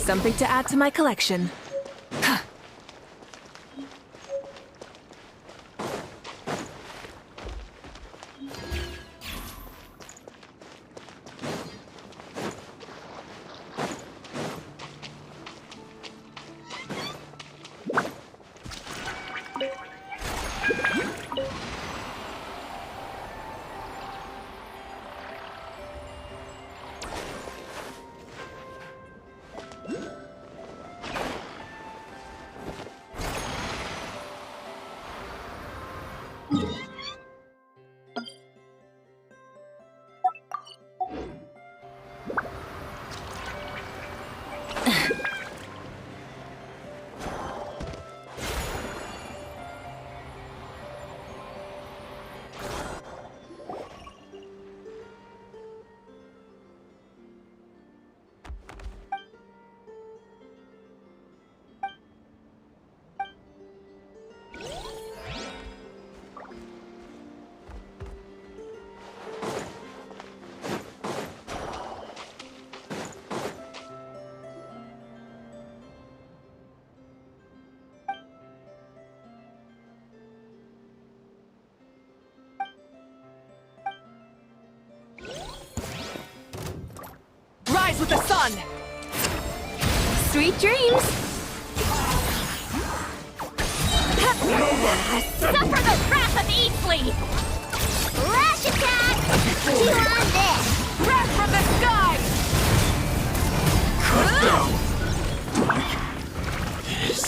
Something to add to my collection. Rise with the sun! Sweet dreams. Suffer the wrath of Eastly! Lash attack! Chew on this! Breath from the sky! Cut down! Like this.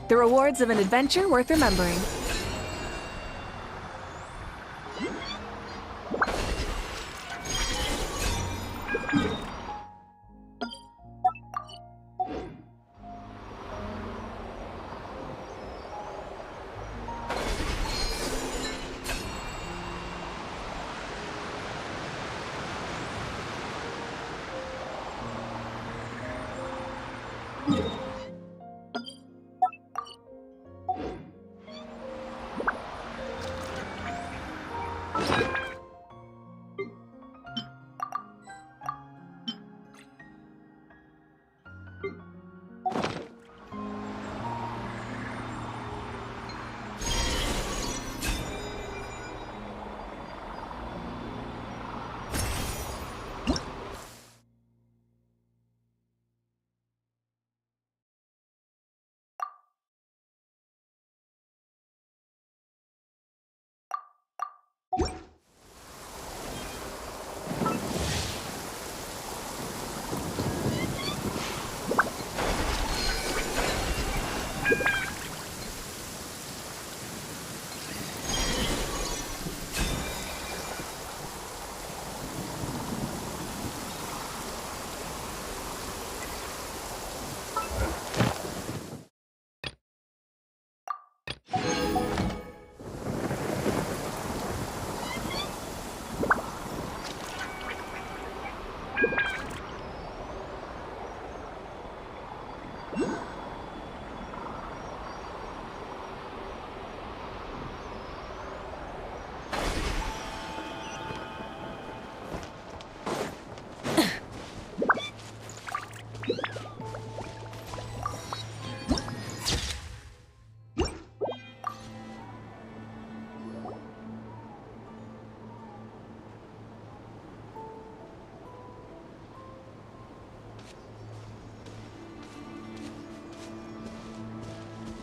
The rewards of an adventure worth remembering.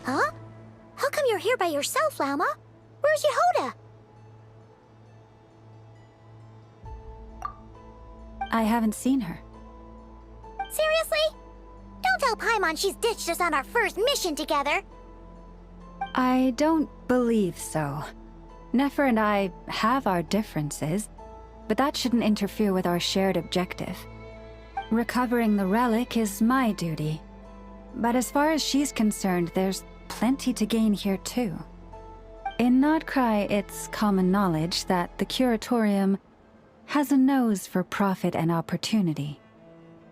Huh? How come you're here by yourself, Lauma? Where's Yehoda? I haven't seen her. Seriously? Don't tell Paimon she's ditched us on our first mission together. I don't believe so. Nefer and I have our differences, but that shouldn't interfere with our shared objective. Recovering the relic is my duty. But as far as she's concerned, there's plenty to gain here too. In Nodcry, it's common knowledge that the Curatorium has a nose for profit and opportunity.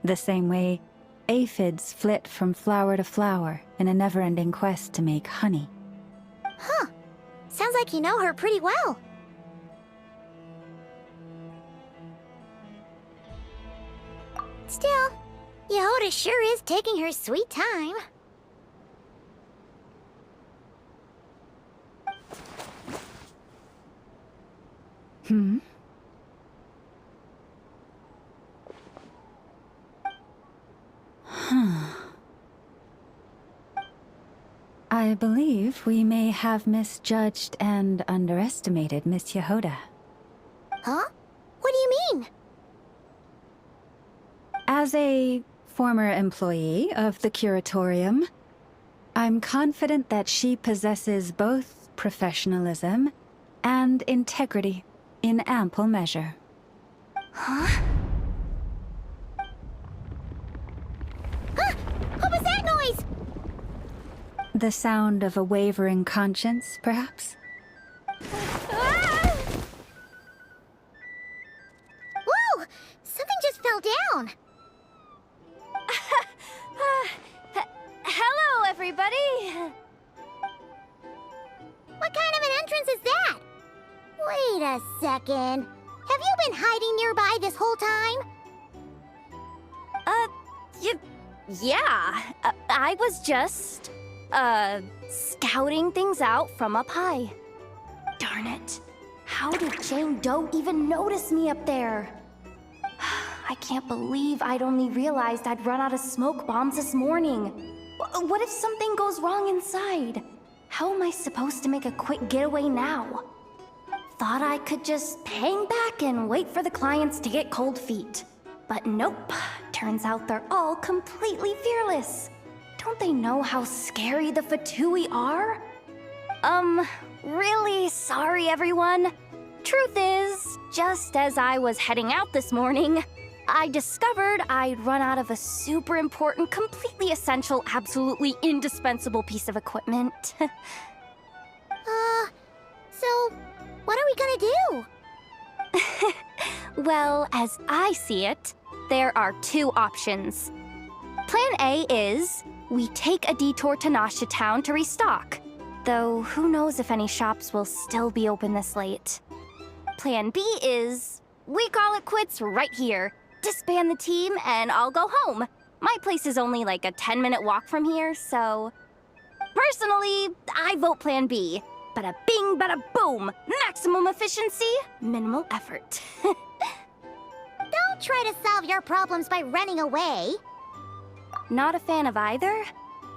The same way aphids flit from flower to flower in a never-ending quest to make honey. Huh. Sounds like you know her pretty well. Still, Yehoda sure is taking her sweet time. Hmm? I believe we may have misjudged and underestimated Miss Yehoda. Huh? What do you mean? As a former employee of the Curatorium, I'm confident that she possesses both professionalism and integrity in ample measure. Huh? Huh? What was that noise? The sound of a wavering conscience, perhaps? Ah! Whoa! Something just fell down. Hello, everybody! What kind of an entrance is that? Wait a second. Have you been hiding nearby this whole time? Yeah. I was just, scouting things out from up high. Darn it. How did Jane Doe even notice me up there? I can't believe I'd only realized I'd run out of smoke bombs this morning. What if something goes wrong inside? How am I supposed to make a quick getaway now? Thought I could just hang back and wait for the clients to get cold feet. But nope. Turns out they're all completely fearless. don't they know how scary the Fatui are? Really sorry, everyone. Truth is, just as I was heading out this morning, I discovered I'd run out of a super important, completely essential, absolutely indispensable piece of equipment. So, what are we gonna do? Well, as I see it, there are two options. Plan A is we take a detour to Nasha Town to restock, though who knows if any shops will still be open this late. Plan B is we call it quits right here, disband the team, and I'll go home. My place is only like a 10-minute walk from here, so... Personally, I vote Plan B. Bada bing, bada boom! Maximum efficiency, minimal effort. Don't try to solve your problems by running away. Not a fan of either?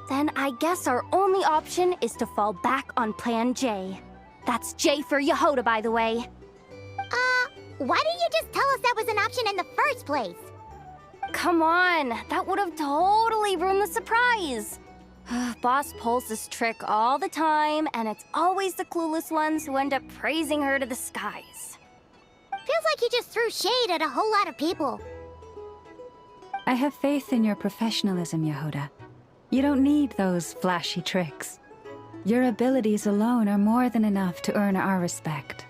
Then I guess our only option is to fall back on Plan J. That's J for Yehoda, by the way. Why didn't you just tell us that was an option in the first place? Come on, that would have totally ruined the surprise. Boss pulls this trick all the time, and it's always the clueless ones who end up praising her to the skies. Feels like you just threw shade at a whole lot of people. I have faith in your professionalism, Yehoda. You don't need those flashy tricks. Your abilities alone are more than enough to earn our respect.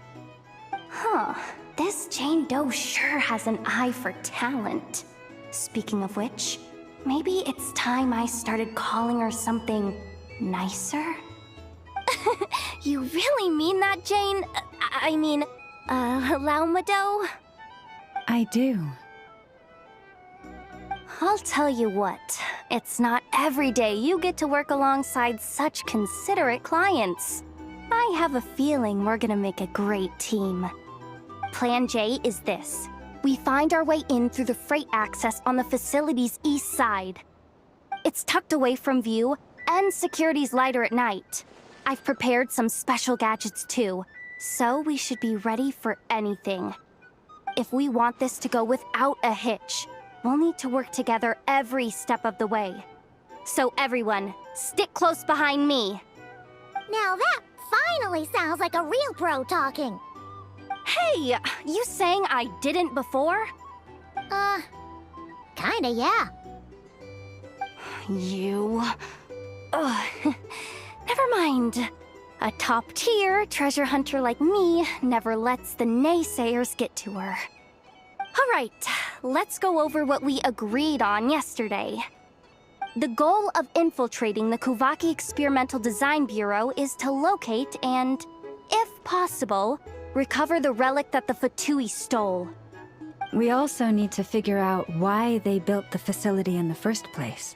Huh. This Jane Doe sure has an eye for talent. Speaking of which, maybe it's time I started calling her something nicer? You really mean that, Jane? Laumado? I do. I'll tell you what, it's not every day you get to work alongside such considerate clients. I have a feeling we're gonna make a great team. Plan J is this. We find our way in through the freight access on the facility's east side. It's tucked away from view, and security's lighter at night. I've prepared some special gadgets too, so we should be ready for anything. If we want this to go without a hitch, we'll need to work together every step of the way. So everyone, stick close behind me. Now that finally sounds like a real pro talking. Hey, you saying I didn't before? Kinda, yeah. You... Ugh. Never mind. A top-tier treasure hunter like me never lets the naysayers get to her. All right, let's go over what we agreed on yesterday. The goal of infiltrating the Kuvaki Experimental Design Bureau is to locate and, if possible, recover the relic that the Fatui stole. We also need to figure out why they built the facility in the first place.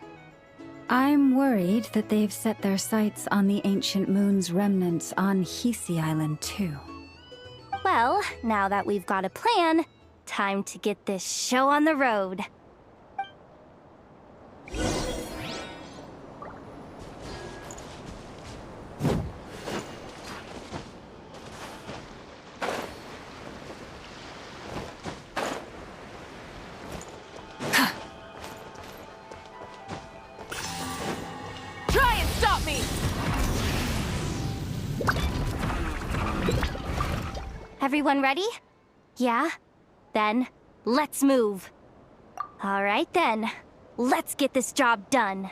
I'm worried that they've set their sights on the ancient moon's remnants on Hisi Island too. Well, now that we've got a plan, time to get this show on the road. Try and stop me! Everyone ready? Yeah? Then, let's move. All right then, let's get this job done.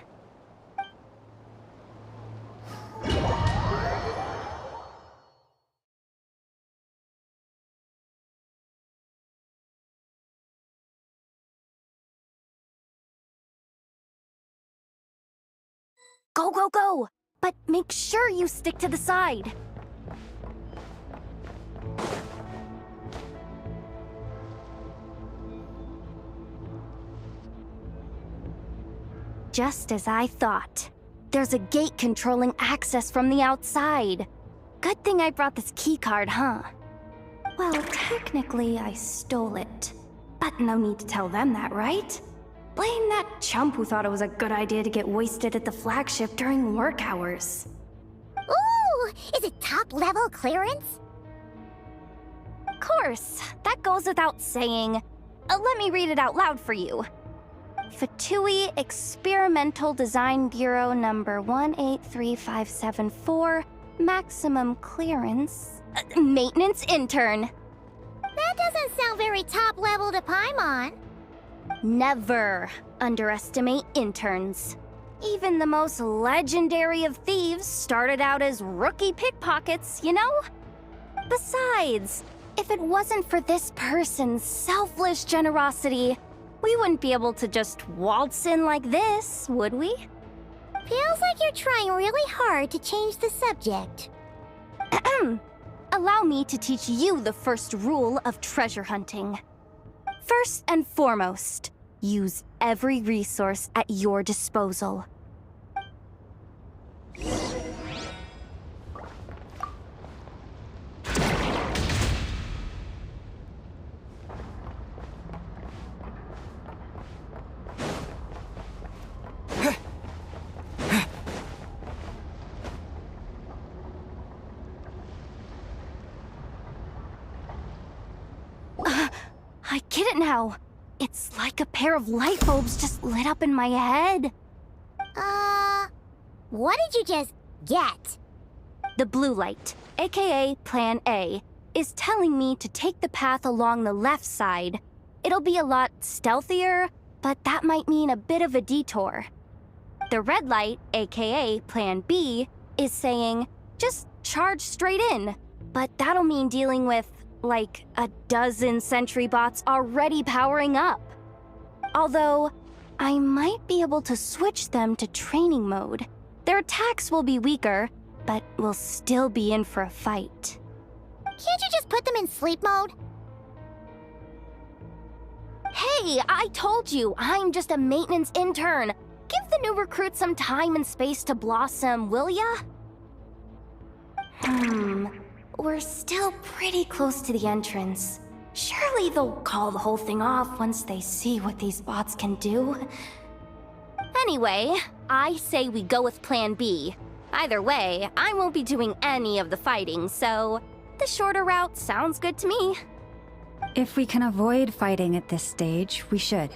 Go, go, go! But make sure you stick to the side. Just as I thought. There's a gate controlling access from the outside. Good thing I brought this keycard, huh? Well, technically I stole it. But no need to tell them that, right? Blame that chump who thought it was a good idea to get wasted at the flagship during work hours. Ooh! Is it top-level clearance? Of course, that goes without saying. Let me read it out loud for you. Fatui Experimental Design Bureau number 183574, maximum clearance, maintenance intern. That doesn't sound very top level to Paimon. Never underestimate interns. Even the most legendary of thieves started out as rookie pickpockets, you know? Besides, if it wasn't for this person's selfless generosity, we wouldn't be able to just waltz in like this, would we? Feels like you're trying really hard to change the subject. Allow me to teach you the first rule of treasure hunting. First and foremost, use every resource at your disposal. I get it now. It's like a pair of light bulbs just lit up in my head. What did you just get? The blue light, aka Plan A, is telling me to take the path along the left side. It'll be a lot stealthier, but that might mean a bit of a detour. The red light, aka Plan B, is saying, just charge straight in. But that'll mean dealing with, like, a dozen sentry bots already powering up. Although, I might be able to switch them to training mode. Their attacks will be weaker, but we'll still be in for a fight. Can't you just put them in sleep mode? Hey, I told you, I'm just a maintenance intern. Give the new recruits some time and space to blossom, will ya? We're still pretty close to the entrance. Surely they'll call the whole thing off once they see what these bots can do. Anyway, I say we go with Plan B. Either way, I won't be doing any of the fighting, so the shorter route sounds good to me. If we can avoid fighting at this stage, we should.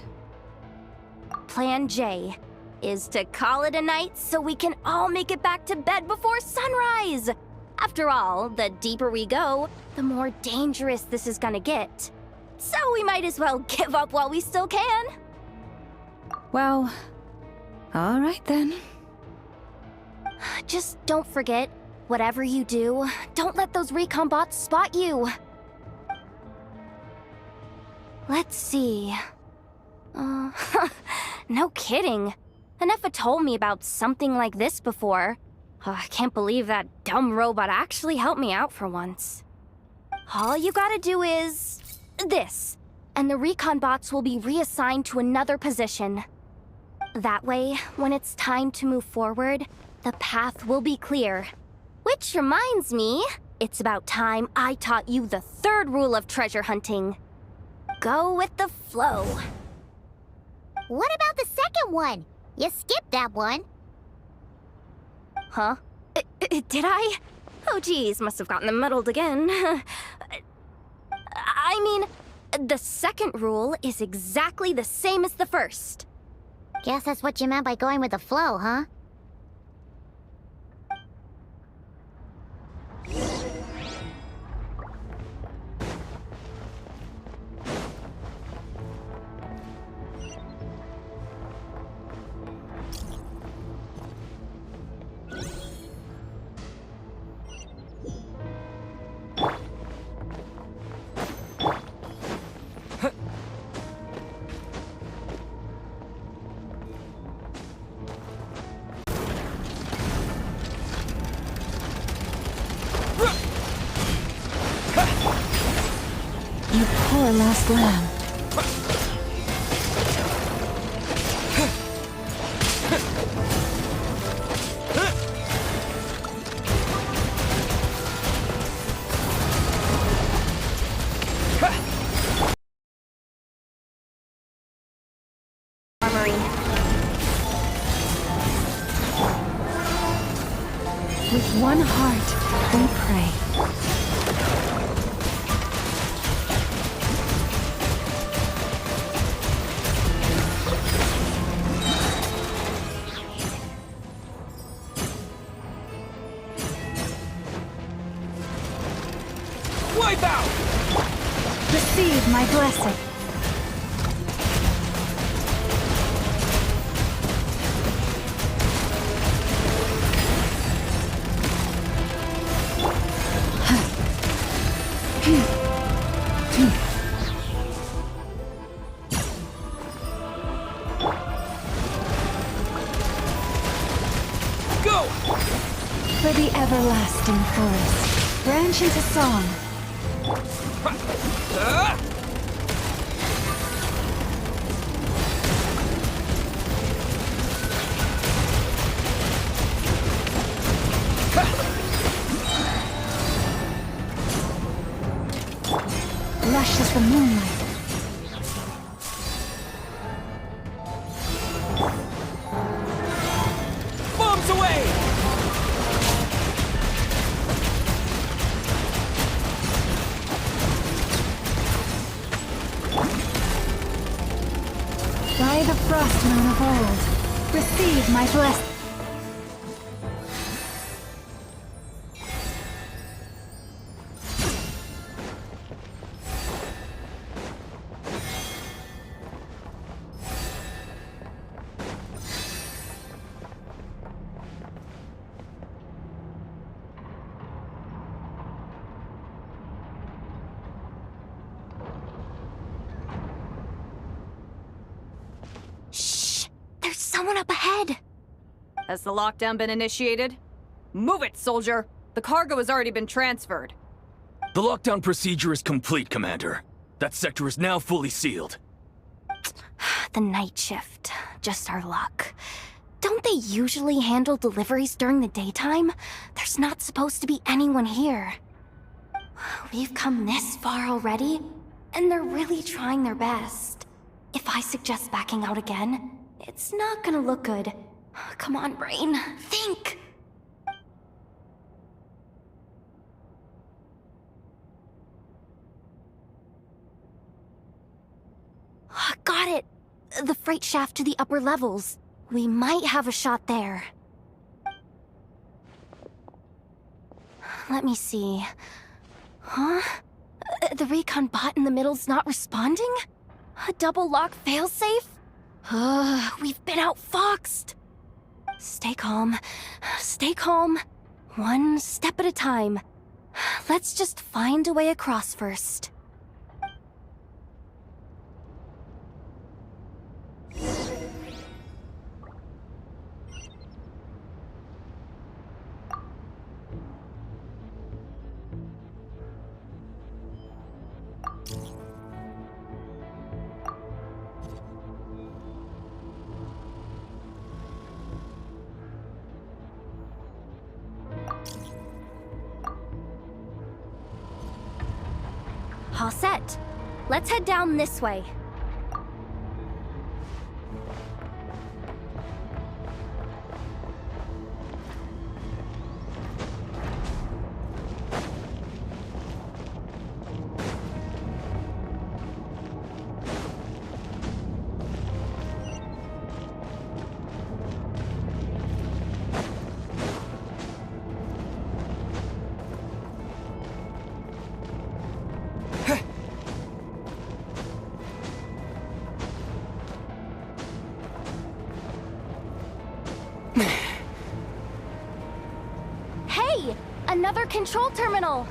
Plan J is to call it a night so we can all make it back to bed before sunrise. After all, the deeper we go, the more dangerous this is gonna get. So we might as well give up while we still can. Well, all right then. Just don't forget, whatever you do, don't let those recon bots spot you. Let's see. No kidding. Enough told me about something like this before. I can't believe that dumb robot actually helped me out for once. All you gotta do is this, and the recon bots will be reassigned to another position. That way, when it's time to move forward, the path will be clear. Which reminds me, it's about time I taught you the third rule of treasure hunting. Go with the flow. What about the second one? You skipped that one. Huh? Did I? Oh geez, must have gotten them muddled again. I mean, the second rule is exactly the same as the first. Guess that's what you meant by going with the flow, huh? You poor last lamb. Armory. With one heart, we pray. Receive my blessing. For the everlasting forest, branch into song. Lush as the moonlight. Bombs away! By the frost moon of old, receive my blessing. There's someone up ahead. Has the lockdown been initiated? Move it, soldier! The cargo has already been transferred. The lockdown procedure is complete, Commander. That sector is now fully sealed. The night shift. Just our luck. Don't they usually handle deliveries during the daytime? There's not supposed to be anyone here. We've come this far already, and they're really trying their best. If I suggest backing out again, it's not gonna look good. Come on, brain. Think! Got it! The freight shaft to the upper levels. We might have a shot there. Let me see. Huh? The recon bot in the middle's not responding? A double lock failsafe? We've been outfoxed! Stay calm. Stay calm. One step at a time. Let's just find a way across first. All set. Let's head down this way. Hey! Another control terminal!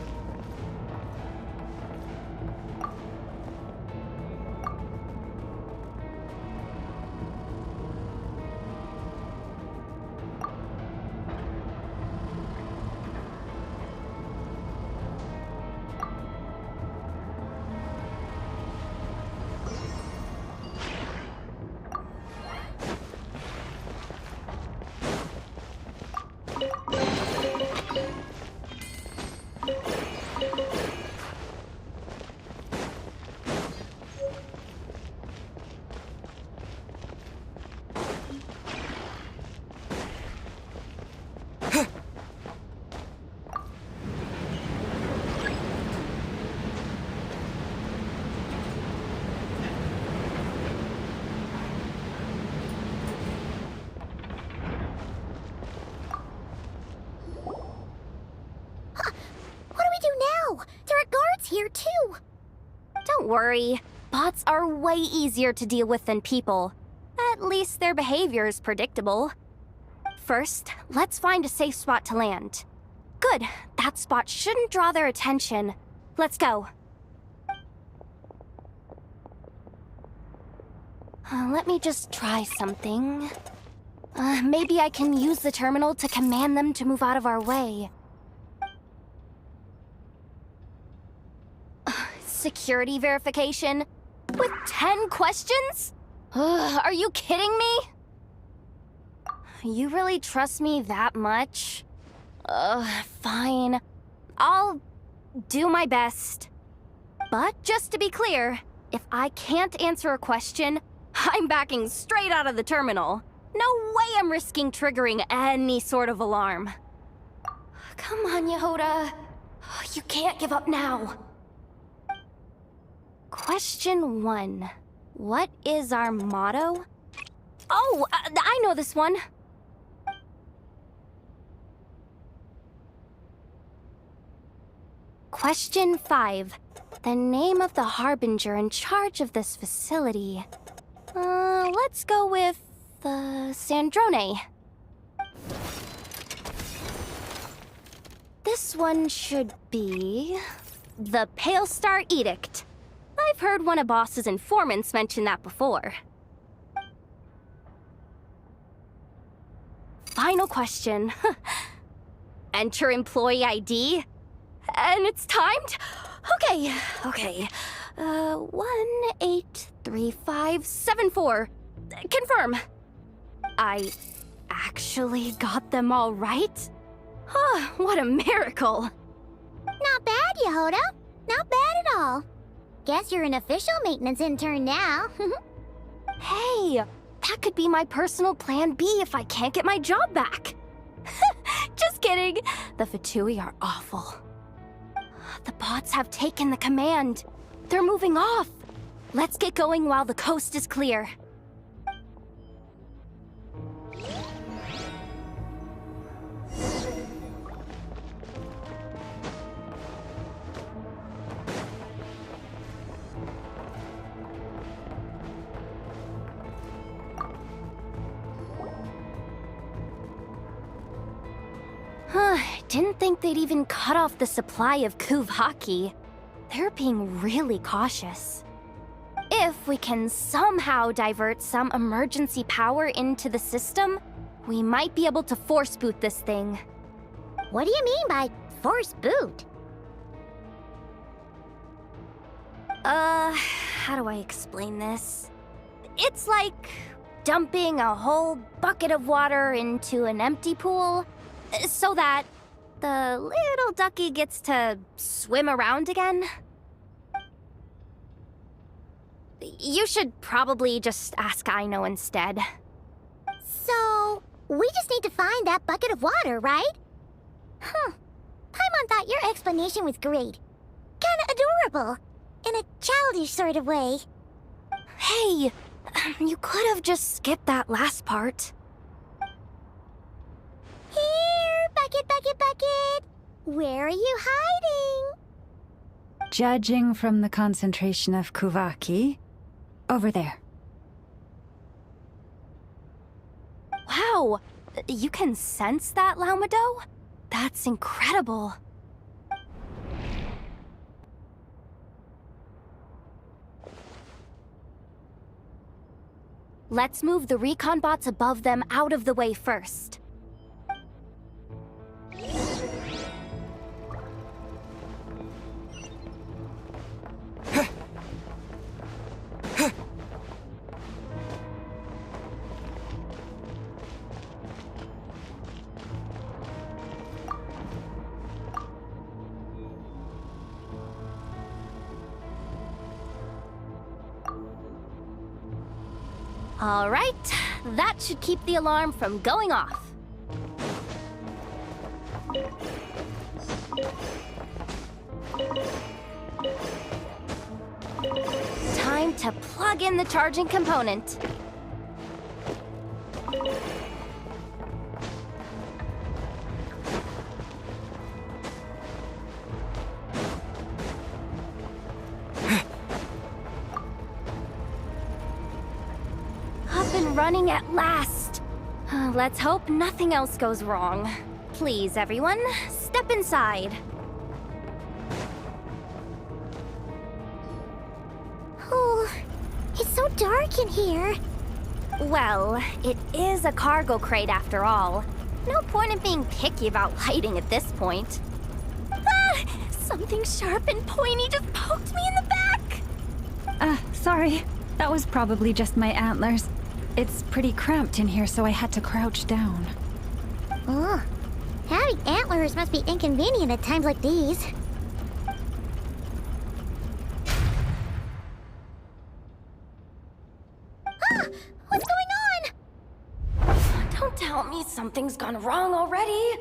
Don't worry. Bots are way easier to deal with than people. At least their behavior is predictable. First, let's find a safe spot to land. Good. That spot shouldn't draw their attention. Let's go. Let me just try something. Maybe I can use the terminal to command them to move out of our way. Security verification? With 10 questions? Are you kidding me? You really trust me that much? Fine. I'll do my best. But just to be clear, if I can't answer a question, I'm backing straight out of the terminal. No way I'm risking triggering any sort of alarm. Come on, Yehoda. You can't give up now. Question 1. What is our motto? Oh, I know this one. Question 5. The name of the harbinger in charge of this facility. Let's go with, Sandrone. This one should be... the Pale Star Edict. I've heard one of Boss's informants mention that before. Final question. Enter employee ID. And it's timed? Okay. 183574. Confirm. I actually got them all right? What a miracle. Not bad, Yehoda. Not bad at all. Guess you're an official maintenance intern now. Hey, that could be my personal plan B if I can't get my job back. Just kidding. The Fatui are awful. The bots have taken the command. They're moving off. Let's get going while the coast is clear. Didn't think they'd even cut off the supply of Kuvaki. They're being really cautious. If we can somehow divert some emergency power into the system, we might be able to force boot this thing. What do you mean by force boot? How do I explain this? It's like dumping a whole bucket of water into an empty pool, so that the little ducky gets to swim around again. You should probably just ask Aino instead. So, we just need to find that bucket of water, right? Paimon thought your explanation was great. Kinda adorable. In a childish sort of way. Hey, you could have just skipped that last part. Here, bucket, bucket, bucket. Where are you hiding? Judging from the concentration of Kuvaki, over there. Wow, you can sense that, Laumado? That's incredible. Let's move the recon bots above them out of the way first. All right, that should keep the alarm from going off. Time to plug in the charging component. running at last. Let's hope nothing else goes wrong. Please, everyone, step inside. Oh, it's so dark in here. Well, it is a cargo crate after all. No point in being picky about lighting at this point. Ah! Something sharp and pointy just poked me in the back! Sorry. That was probably just my antlers. It's pretty cramped in here, so I had to crouch down. Ugh. Having antlers must be inconvenient at times like these. Ah! What's going on? Don't tell me something's gone wrong already.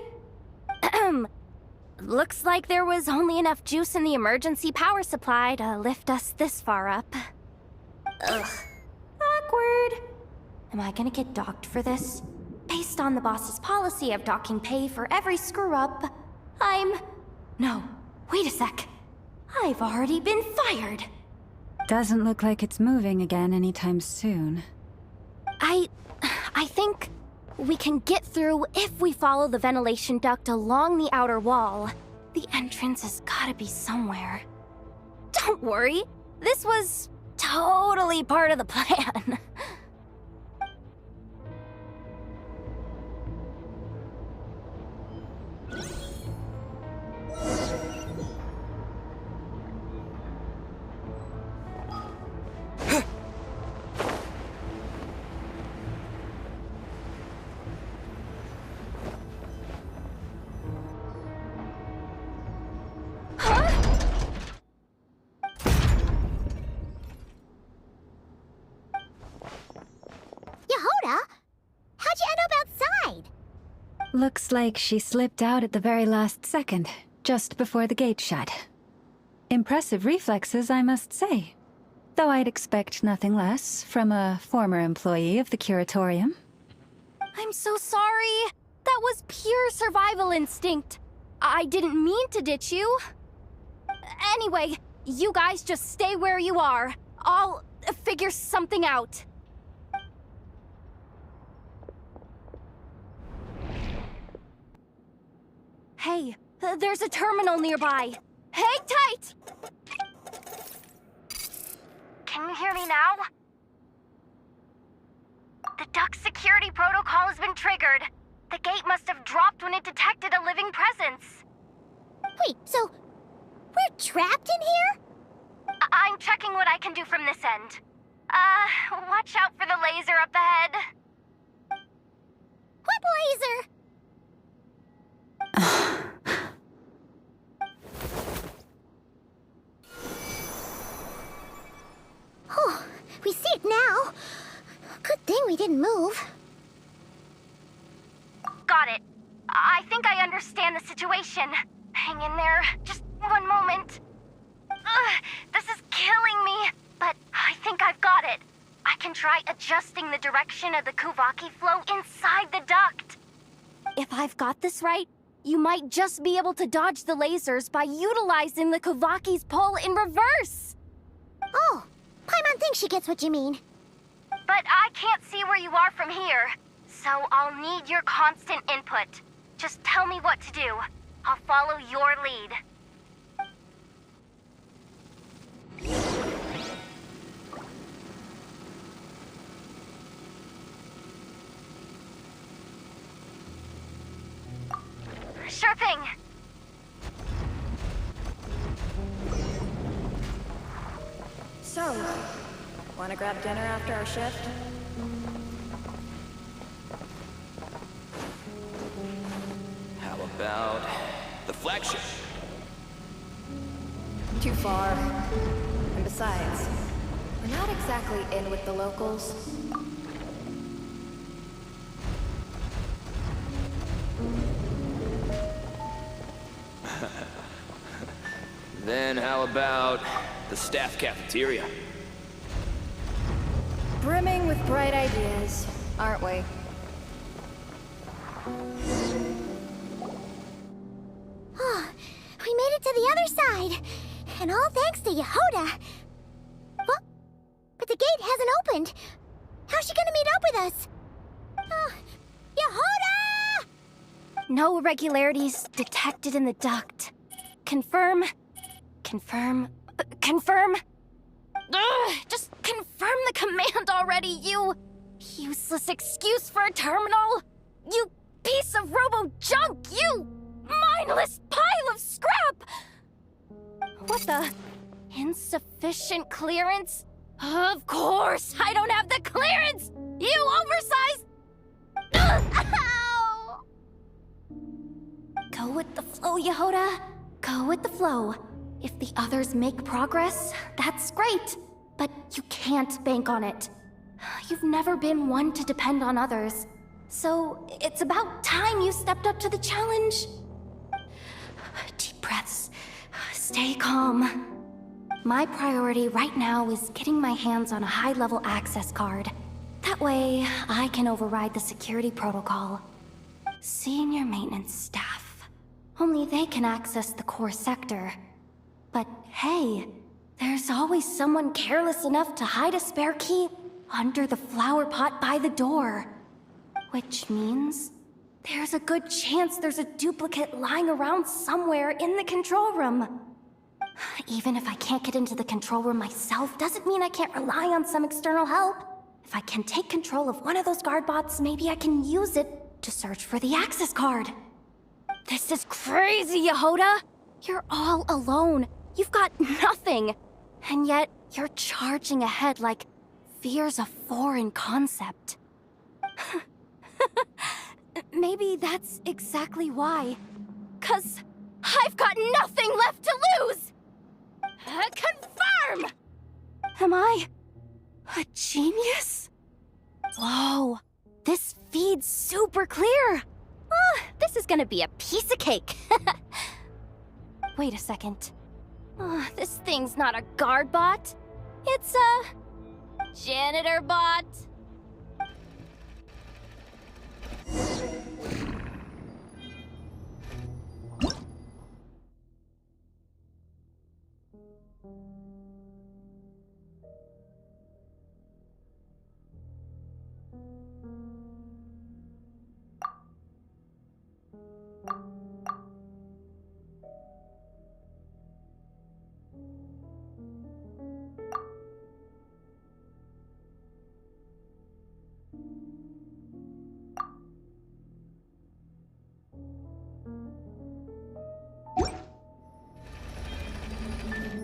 Looks like there was only enough juice in the emergency power supply to lift us this far up. Ugh. Awkward. Am I gonna get docked for this? Based on the boss's policy of docking pay for every screw-up, No, wait a sec. I've already been fired. Doesn't look like it's moving again anytime soon. I think we can get through if we follow the ventilation duct along the outer wall. The entrance has gotta be somewhere. Don't worry, this was totally part of the plan. Yehoda? How'd you end up outside? Looks like she slipped out at the very last second, just before the gate shut. Impressive reflexes, I must say. Though I'd expect nothing less from a former employee of the Curatorium. I'm so sorry. That was pure survival instinct. I didn't mean to ditch you. Anyway, you guys just stay where you are. I'll figure something out. Hey, there's a terminal nearby. Hang tight! Can you hear me now? The duct security protocol has been triggered. The gate must have dropped when it detected a living presence. Wait, so we're trapped in here? I'm checking what I can do from this end. Watch out for the laser up ahead. What laser? Oh, we see it now. Good thing we didn't move. Got it. I think I understand the situation. Hang in there. Just one moment. This is killing me, but I think I've got it. I can try adjusting the direction of the Kuvaki flow inside the duct. If I've got this right, you might just be able to dodge the lasers by utilizing the Kuvaki's pull in reverse. Oh, Paimon thinks she gets what you mean. But I can't see where you are from here, so I'll need your constant input. Just tell me what to do. I'll follow your lead. Sure thing. So, wanna grab dinner after our shift? How about the flagship? Too far. And besides, we're not exactly in with the locals. Then how about the staff cafeteria? Brimming with bright ideas, aren't we? Oh, we made it to the other side. And all thanks to Yehoda. Well, but the gate hasn't opened. How's she gonna meet up with us? Yehuda! No irregularities detected in the duct. Confirm. Confirm. Confirm. Ugh, just confirm the command already, you useless excuse for a terminal! You piece of robo-junk! You mindless pile of scrap! What the? Insufficient clearance? Of course, I don't have the clearance! You oversized... Ow! Go with the flow, Yehuda. Go with the flow. If the others make progress, that's great. But you can't bank on it. You've never been one to depend on others. So it's about time you stepped up to the challenge. Deep breaths. Stay calm. My priority right now is getting my hands on a high-level access card. That way, I can override the security protocol. Senior maintenance staff. Only they can access the core sector. But hey, there's always someone careless enough to hide a spare key under the flower pot by the door. Which means there's a good chance there's a duplicate lying around somewhere in the control room. Even if I can't get into the control room myself, doesn't mean I can't rely on some external help. If I can take control of one of those guard bots, maybe I can use it to search for the access card. This is crazy, Yehuda! You're all alone. You've got nothing. And yet, you're charging ahead like fear's a foreign concept. Maybe that's exactly why. 'Cause I've got nothing left to lose! Confirm! Am I a genius? Whoa, this feed's super clear. This is gonna be a piece of cake. Wait a second. This thing's not a guard bot. It's a janitor bot.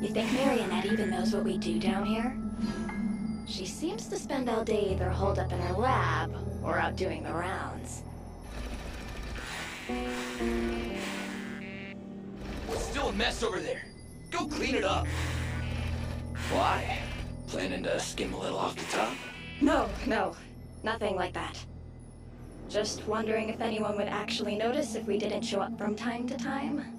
You think Marionette even knows what we do down here? She seems to spend all day either holed up in her lab or out doing the rounds. It's still a mess over there. Go clean it up. Why? Planning to skim a little off the top? No, nothing like that. Just wondering if anyone would actually notice if we didn't show up from time to time.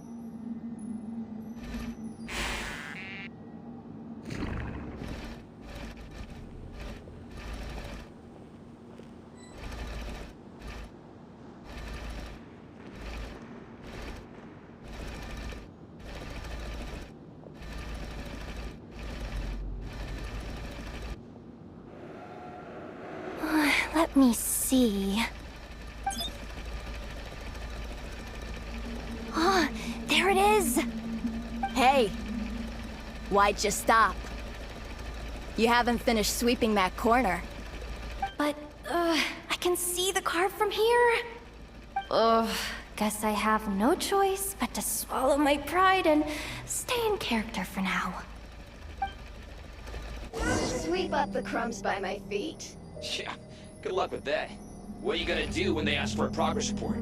Let me see. There it is! Hey! Why'd you stop? You haven't finished sweeping that corner. But, I can see the card from here. Guess I have no choice but to swallow my pride and stay in character for now. Sweep up the crumbs by my feet. Yeah, good luck with that. What are you gonna do when they ask for a progress report?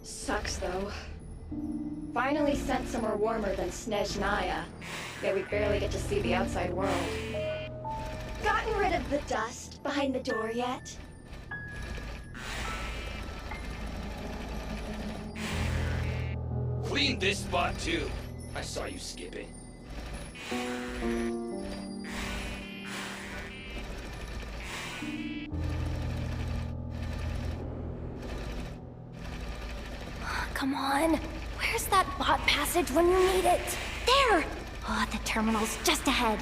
Sucks, though. Finally sent somewhere warmer than Snezhnaya. Yet we barely get to see the outside world. Gotten rid of the dust behind the door yet? Clean this spot too. I saw you skipping. Come on. Where's that bot passage when you need it? There! Oh, the terminal's just ahead.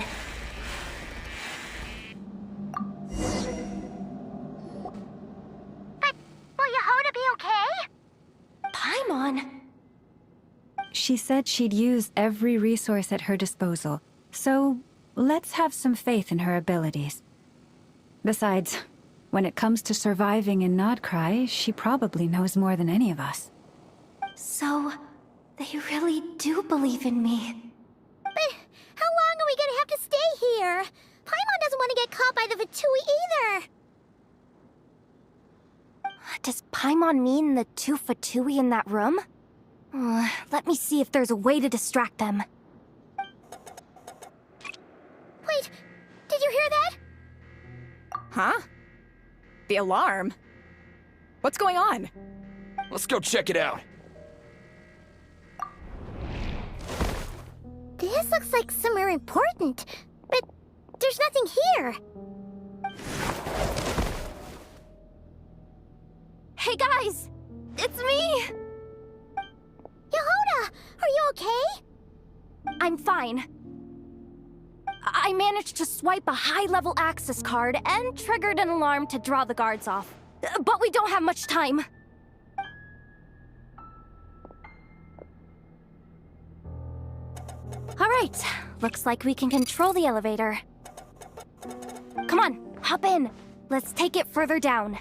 But will Yehoda be okay? Paimon? She said she'd use every resource at her disposal, so let's have some faith in her abilities. Besides, when it comes to surviving in Nodcry, she probably knows more than any of us. So, they really do believe in me. But how long are we gonna have to stay here? Paimon doesn't want to get caught by the Fatui either. Does Paimon mean the two Fatui in that room? Let me see if there's a way to distract them. Wait, did you hear that? Huh? The alarm? What's going on? Let's go check it out. This looks like somewhere important, but there's nothing here. Hey guys! It's me! Yehoda, are you okay? I'm fine. I managed to swipe a high-level access card and triggered an alarm to draw the guards off. But we don't have much time. All right, looks like we can control the elevator. Come on, hop in. Let's take it further down.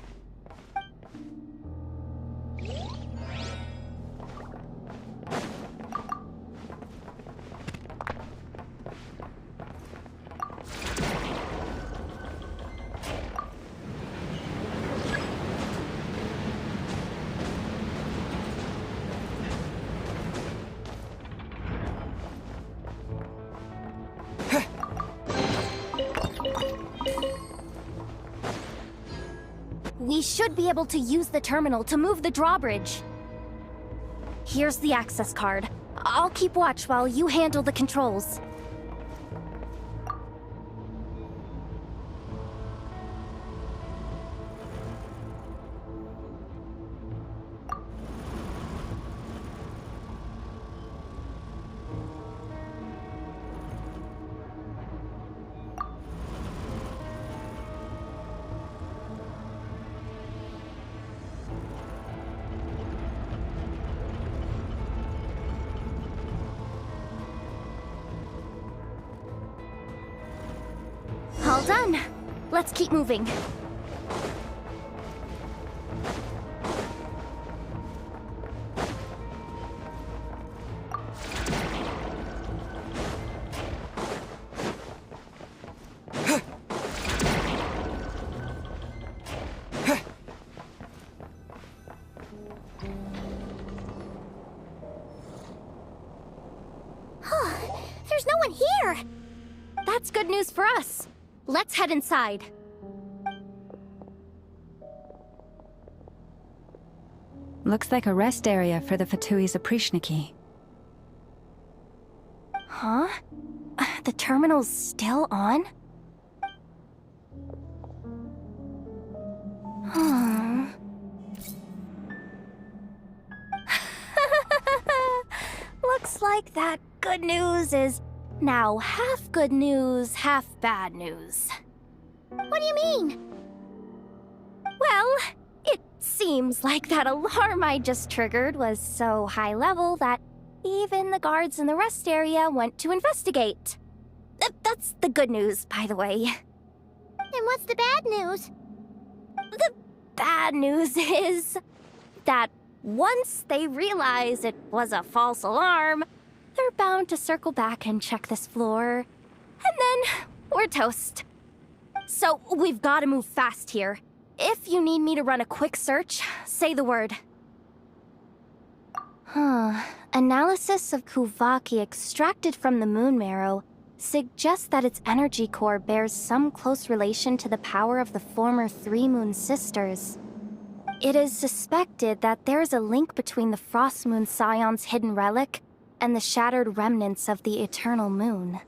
We should be able to use the terminal to move the drawbridge. Here's the access card. I'll keep watch while you handle the controls. All done. Let's keep moving. There's no one here. That's good news for us. Let's head inside. Looks like a rest area for the Fatui's Oprishniki. Huh? The terminal's still on? Hmm. Looks like that good news is now half good news, half bad news. What do you mean? Well, it seems like that alarm I just triggered was so high level that even the guards in the rest area went to investigate. That's the good news, by the way. And what's the bad news? The bad news is that once they realize it was a false alarm, they're bound to circle back and check this floor. And then we're toast. So we've got to move fast here. If you need me to run a quick search, say the word. Analysis of Kuvaki extracted from the moon marrow suggests that its energy core bears some close relation to the power of the former Three Moon Sisters. It is suspected that there is a link between the Frost Moon Scion's hidden relic and the shattered remnants of the Eternal Moon.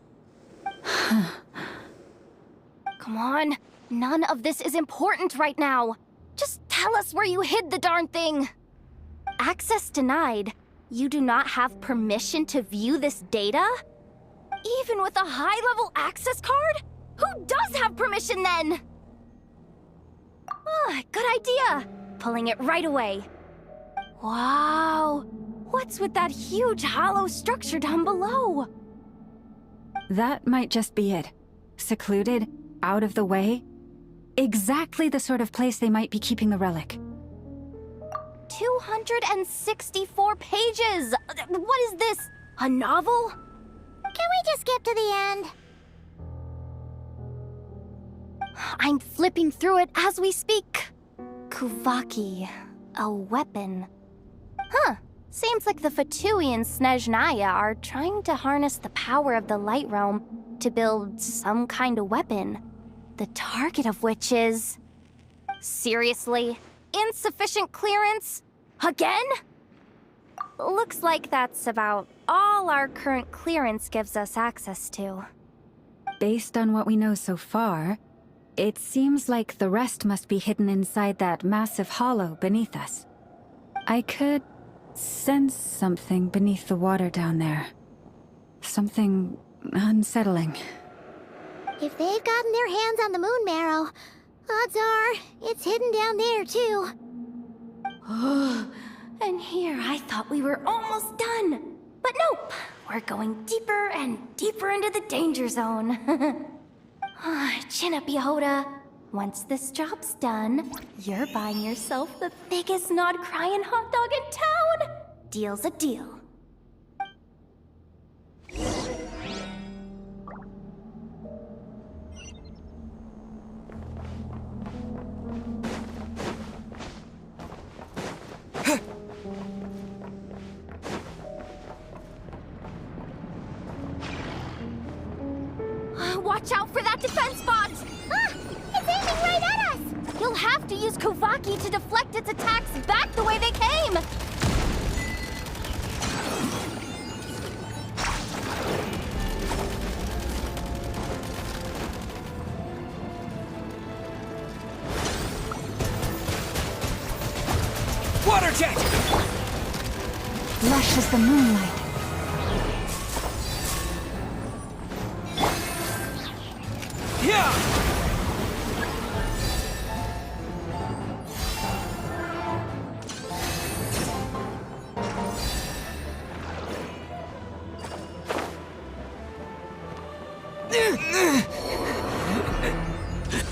Come on, none of this is important right now. Just tell us where you hid the darn thing. Access denied. You do not have permission to view this data? Even with a high-level access card? Who does have permission then? Good idea. Pulling it right away. Wow. What's with that huge hollow structure down below? That might just be it. Secluded, out of the way. Exactly the sort of place they might be keeping the relic. 264 pages! What is this? A novel? Can we just skip to the end? I'm flipping through it as we speak. Kuvaki. A weapon. Huh. Seems like the Fatui and Snezhnaya are trying to harness the power of the Light Realm to build some kind of weapon. The target of which is... Seriously? Insufficient clearance? Again? Looks like that's about all our current clearance gives us access to. Based on what we know so far, it seems like the rest must be hidden inside that massive hollow beneath us. I could sense something beneath the water down there. Something unsettling. If they've gotten their hands on the moon marrow, odds are it's hidden down there too. And here I thought we were almost done. But nope, we're going deeper and deeper into the danger zone. Chin up, Yehoda. Once this job's done, you're buying yourself the biggest nod-crying hot dog in town. Deal's a deal. Watch out for that defense bot! It's aiming right at us! You'll have to use Kuvaki to deflect its attacks back the way they came! Water jet! Lush as the moonlight. Yeah!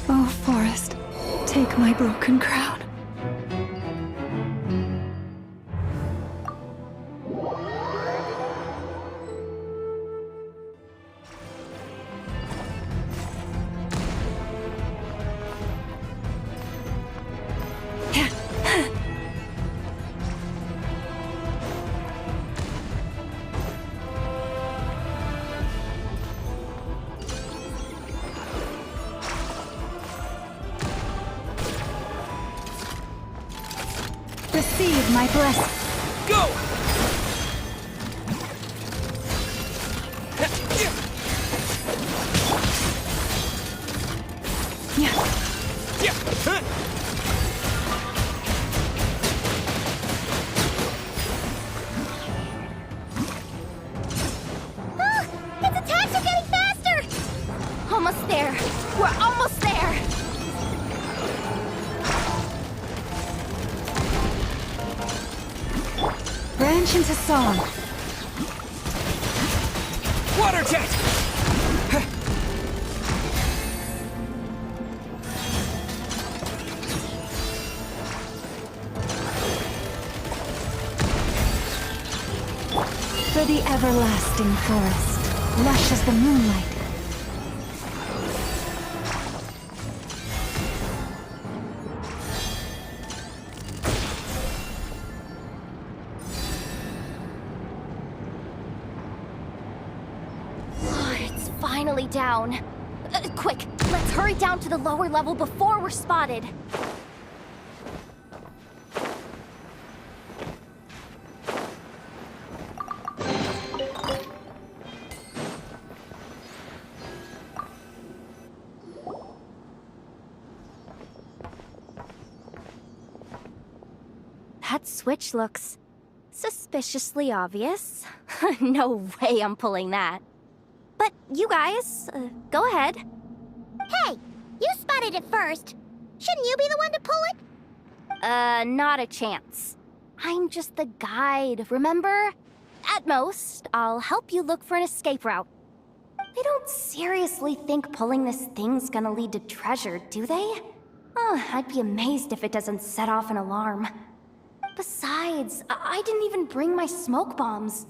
Oh, Forest, take my broken crown. Receive my blessing. Go! Its attacks are getting faster! Almost there. We're almost there. Branch into song. Water jet! For the everlasting forest, lush as the moonlight. It's finally down. Quick, let's hurry down to the lower level before we're spotted. That switch looks Suspiciously obvious. No way I'm pulling that. But you guys, go ahead. Hey, you spotted it first. Shouldn't you be the one to pull it? Not a chance. I'm just the guide, remember? At most, I'll help you look for an escape route. They don't seriously think pulling this thing's gonna lead to treasure, do they? Oh, I'd be amazed if it doesn't set off an alarm. Besides, I didn't even bring my smoke bombs.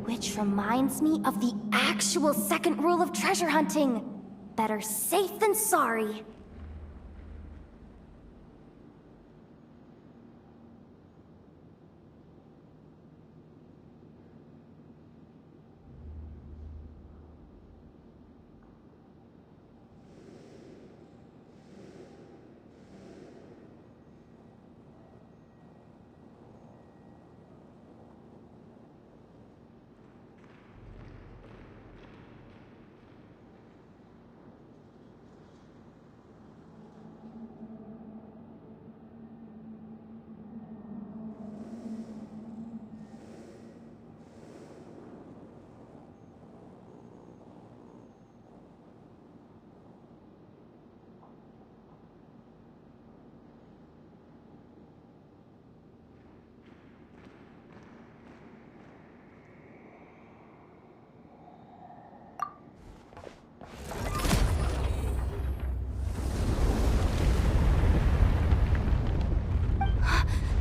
Which reminds me of the actual second rule of treasure hunting. Better safe than sorry.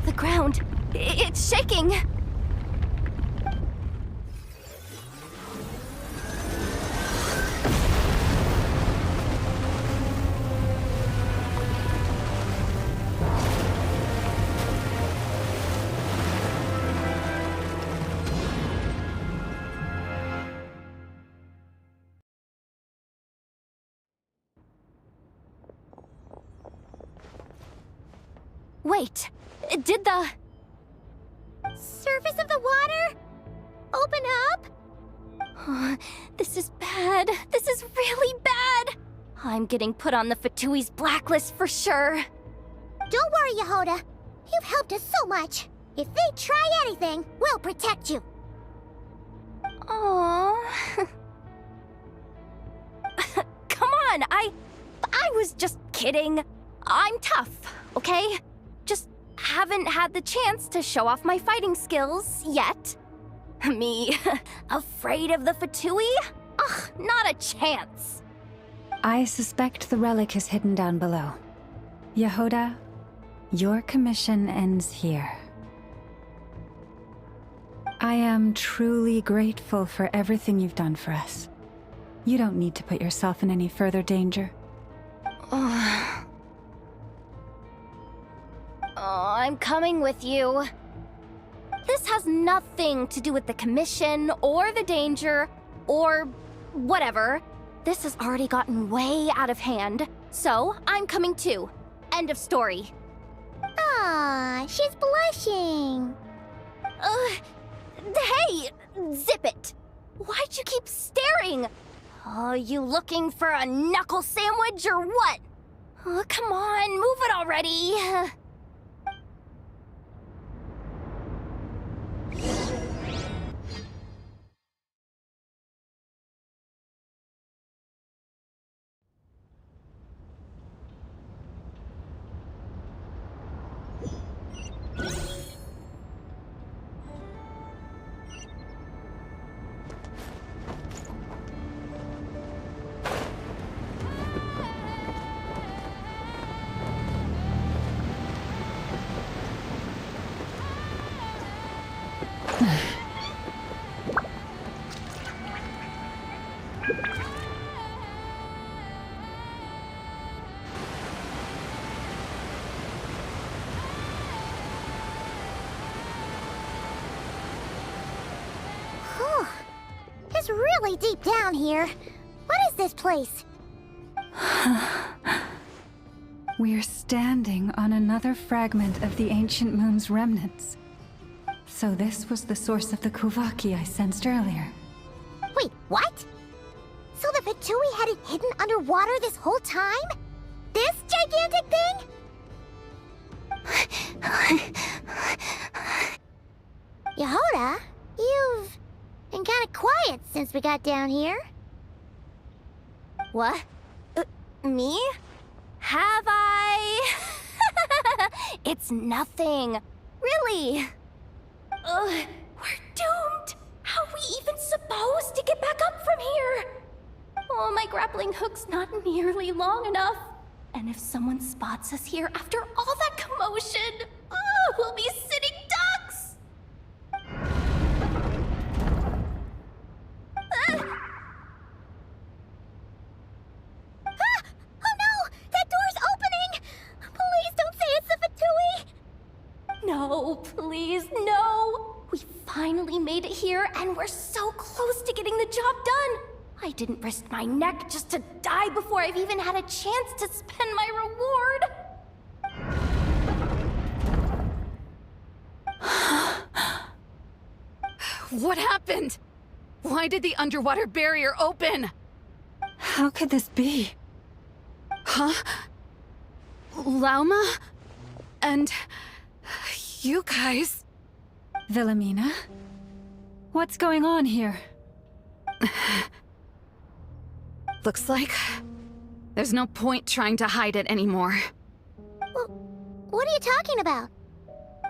The ground, it's shaking! Wait, did the surface of the water open up? This is bad. This is really bad. I'm getting put on the Fatui's blacklist for sure. Don't worry, Yehoda. You've helped us so much. If they try anything, we'll protect you. Aww. Come on, I was just kidding. I'm tough, okay? Just haven't had the chance to show off my fighting skills yet. Me, afraid of the Fatui? Ugh, not a chance. I suspect the relic is hidden down below. Yehoda, your commission ends here. I am truly grateful for everything you've done for us. You don't need to put yourself in any further danger. Oh, I'm coming with you. This has nothing to do with the commission, or the danger, or whatever. This has already gotten way out of hand, so I'm coming too. End of story. Aw, she's blushing. Hey, zip it. Why'd you keep staring? Oh, you looking for a knuckle sandwich or what? Oh, come on, move it already. It's really deep down here. What is this place? We're standing on another fragment of the ancient moon's remnants. So this was the source of the Kuvaki I sensed earlier. Wait, what? So the Fatui had it hidden underwater this whole time? This gigantic thing? Hoda, you've been kind of quiet since we got down here. What? Me? Have I? It's nothing. Really. We're doomed. How are we even supposed to get back up from here? Oh, my grappling hook's not nearly long enough. And if someone spots us here after all that commotion, we'll be sitting ducks! Oh no! That door's opening! Please don't say it's the Fatui! No, please, no! We finally made it here, and we're so close to getting the job done! I didn't risk my neck just to die before I've even had a chance to spend my reward! What happened? Why did the underwater barrier open? How could this be? Huh? Lauma? And... you guys... Wilhelmina? What's going on here? Looks like... there's no point trying to hide it anymore. Well, what are you talking about?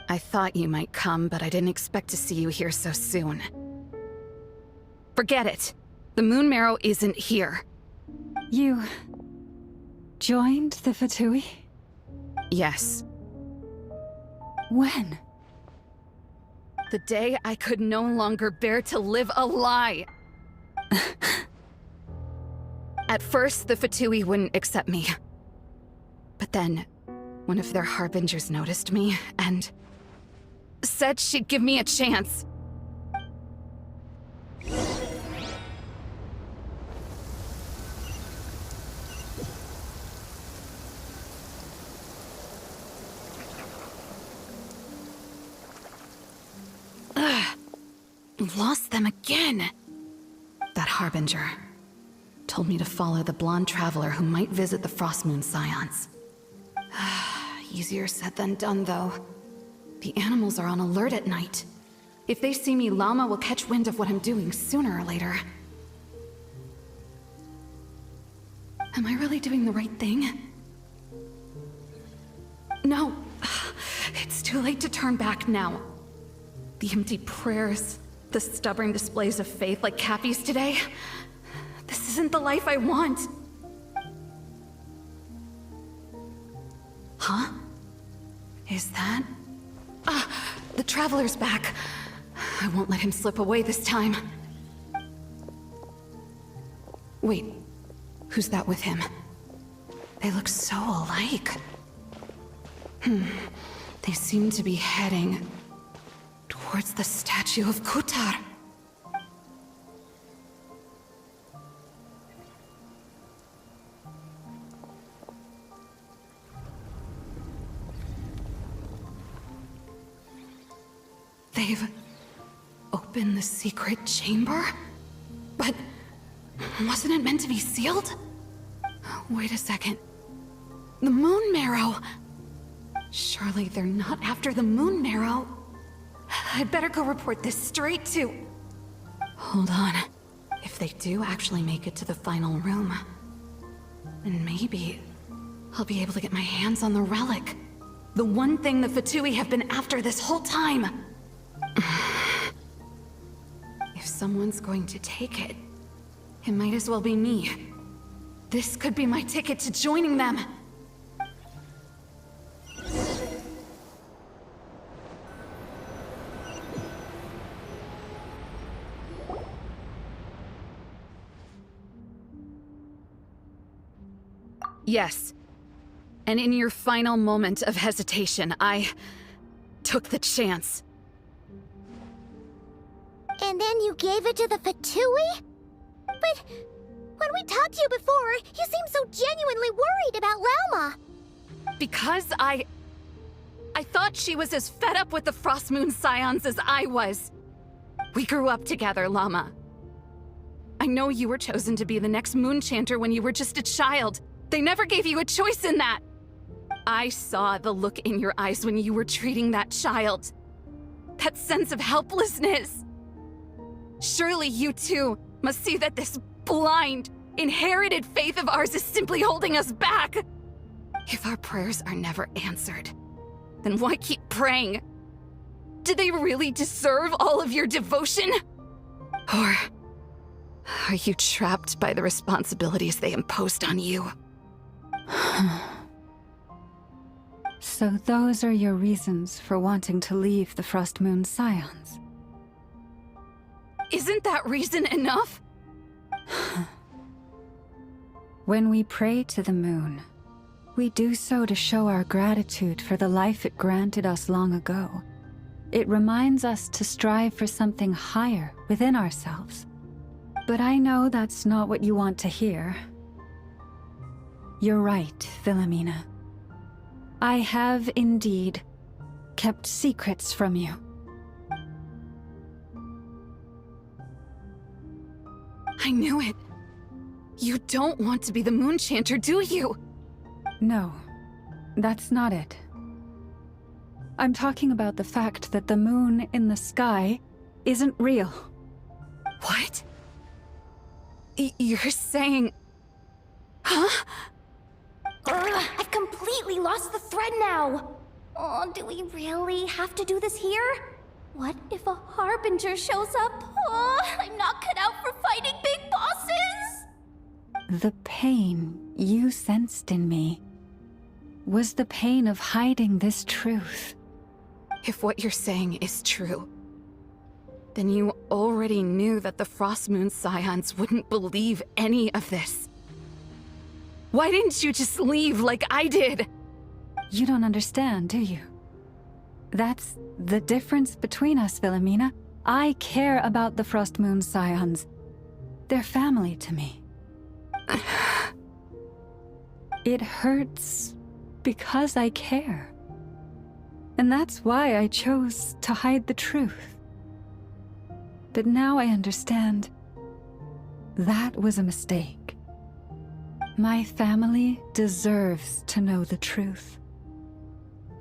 I thought you might come, but I didn't expect to see you here so soon. Forget it. The Moon Marrow isn't here. You... joined the Fatui? Yes. When? The day I could no longer bear to live a lie. At first, the Fatui wouldn't accept me. But then, one of their harbingers noticed me and... said she'd give me a chance. Lost them again. That harbinger told me to follow the blonde traveler who might visit the Frostmoon Scions. Easier said than done, though. The animals are on alert at night. If they see me, Llama will catch wind of what I'm doing sooner or later. Am I really doing the right thing? No. It's too late to turn back now. The empty prayers, the stubborn displays of faith like Cappy's today. This isn't the life I want. Huh? Is that... the Traveler's back. I won't let him slip away this time. Wait, who's that with him? They look so alike. They seem to be heading towards the statue of Kutar. They've opened the secret chamber? But wasn't it meant to be sealed? Wait a second. The Moon Marrow! Surely they're not after the Moon Marrow. I'd better go report this straight to... Hold on. If they do actually make it to the final room, then maybe I'll be able to get my hands on the relic. The one thing the Fatui have been after this whole time. If someone's going to take it, it might as well be me. This could be my ticket to joining them. Yes. And in your final moment of hesitation, I took the chance. And then you gave it to the Fatui? But when we talked to you before, you seemed so genuinely worried about Lauma. Because I thought she was as fed up with the Frostmoon Scions as I was. We grew up together, Llama. I know you were chosen to be the next Moon Chanter when you were just a child. They never gave you a choice in that. I saw the look in your eyes when you were treating that child. That sense of helplessness. Surely you too must see that this blind, inherited faith of ours is simply holding us back. If our prayers are never answered, then why keep praying? Do they really deserve all of your devotion? Or are you trapped by the responsibilities they imposed on you? So those are your reasons for wanting to leave the Frost Moon Scions? Isn't that reason enough? When we pray to the moon, we do so to show our gratitude for the life it granted us long ago. It reminds us to strive for something higher within ourselves. But I know that's not what you want to hear. You're right, Philomena. I have indeed kept secrets from you. I knew it. You don't want to be the Moon Chanter, do you? No, that's not it. I'm talking about the fact that the moon in the sky isn't real. What? You're saying... Huh? I've completely lost the thread now. Oh, do we really have to do this here? What if a Harbinger shows up? Oh, I'm not cut out for fighting big bosses! The pain you sensed in me was the pain of hiding this truth. If what you're saying is true, then you already knew that the Frost Moon Scions wouldn't believe any of this. Why didn't you just leave like I did? You don't understand, do you? That's the difference between us, Philomena. I care about the Frost Moon Scions. They're family to me. It hurts because I care. And that's why I chose to hide the truth. But now I understand. That was a mistake. My family deserves to know the truth.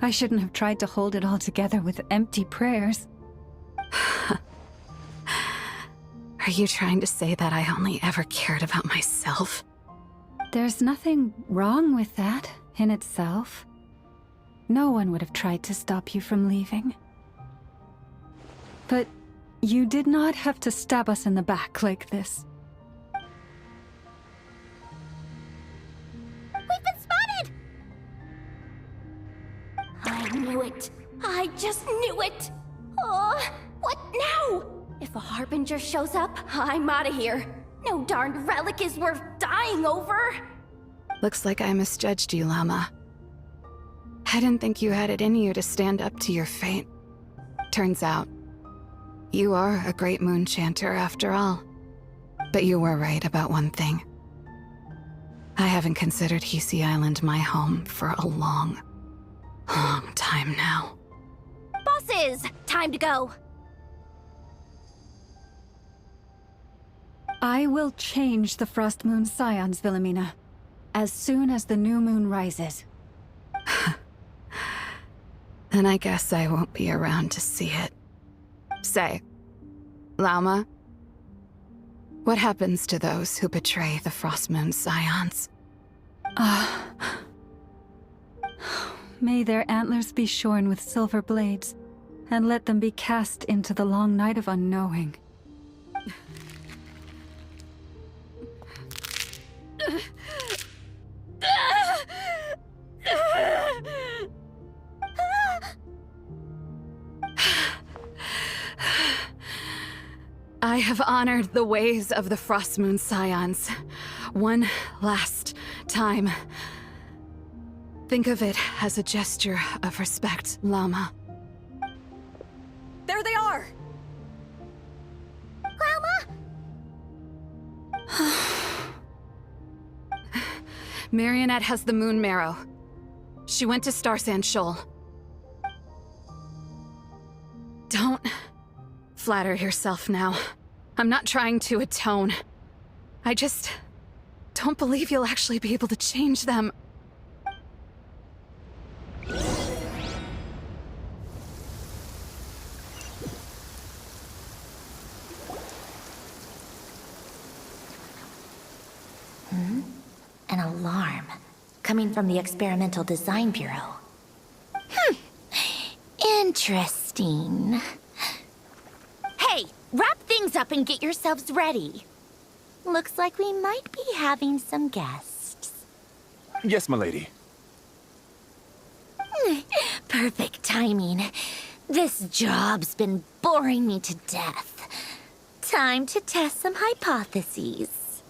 I shouldn't have tried to hold it all together with empty prayers. Are you trying to say that I only ever cared about myself? There's nothing wrong with that in itself. No one would have tried to stop you from leaving. But you did not have to stab us in the back like this. We've been spotted! I knew it. I just knew it. Oh, what now? If a Harbinger shows up, I'm out of here. No darned relic is worth dying over. Looks like I misjudged you, Llama. I didn't think you had it in you to stand up to your fate. Turns out, you are a great Moon Chanter after all. But you were right about one thing. I haven't considered Hisi Island my home for a long, long time now. Bosses, time to go. I will change the Frost Moon Scions, Philomena, as soon as the new moon rises. Then I guess I won't be around to see it. Say, Llama, what happens to those who betray the Frost Moon Scions? May their antlers be shorn with silver blades, and let them be cast into the long night of unknowing. I have honored the ways of the Frost Moon Scions one last time. Think of it as a gesture of respect, Llama. There they are! Llama! Marionette has the Moon Marrow. She went to Star Sand Shoal. Don't flatter yourself now. I'm not trying to atone. I just don't believe you'll actually be able to change them. coming from the Experimental Design Bureau. Interesting. Hey, wrap things up and get yourselves ready. Looks like we might be having some guests. Yes, milady. Perfect timing. This job's been boring me to death. Time to test some hypotheses.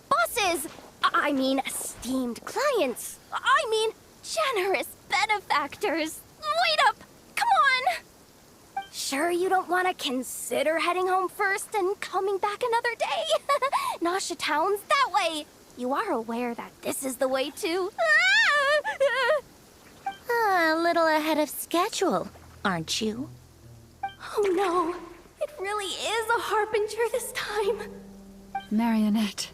Bosses! I mean, esteemed clients. I mean, generous benefactors. Wait up! Come on! Sure you don't want to consider heading home first and coming back another day? Nasha Town's that way. You are aware that this is the way to... A little ahead of schedule, aren't you? Oh no, it really is a harbinger this time. Marionette.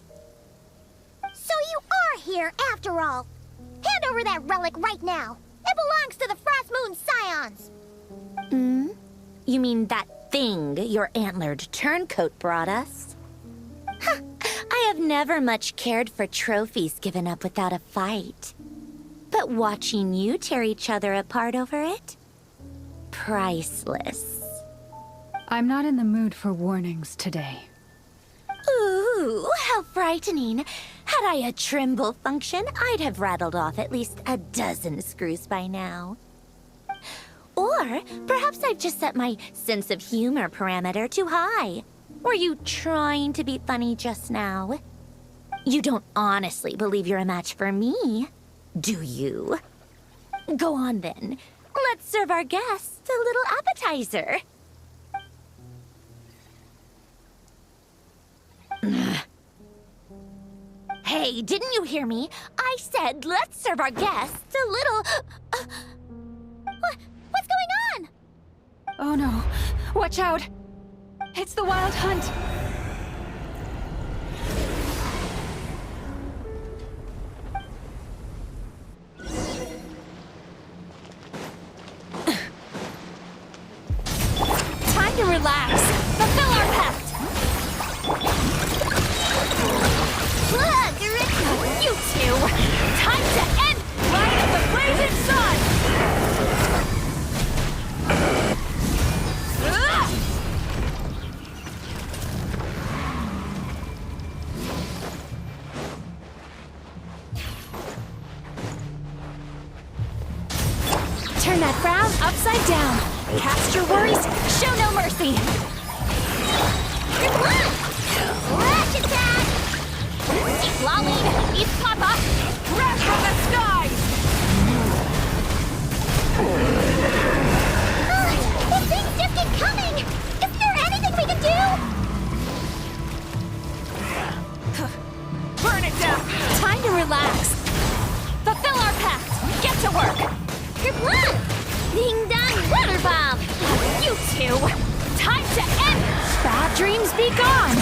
So you are here after all. Hand over that relic right now. It belongs to the Frost Moon Scions. You mean that thing your antlered turncoat brought us? Huh. I have never much cared for trophies given up without a fight. But watching you tear each other apart over it? Priceless. I'm not in the mood for warnings today. Ooh, how frightening. Had I a Trimble function, I'd have rattled off at least a dozen screws by now. Or perhaps I've just set my sense of humor parameter too high. Were you trying to be funny just now? You don't honestly believe you're a match for me, do you? Go on then. Let's serve our guests a little appetizer. Hey, didn't you hear me? I said let's serve our guests a little... What's going on? Oh no. Watch out! It's the Wild Hunt! Time to relax. Fulfill our pact. You two! Time to end Light of the Blazing Sun! Turn that frown upside down. Cast your worries, show no mercy. Good luck! Lash attack! Lolly, eat Papa! Crash from the skies! These things just keep coming! Isn't there anything we can do? Burn it down! Time to relax. Fulfill our pact. Get to work. Good luck! Ding dong water bomb! You two! Time to end! Bad dreams be gone!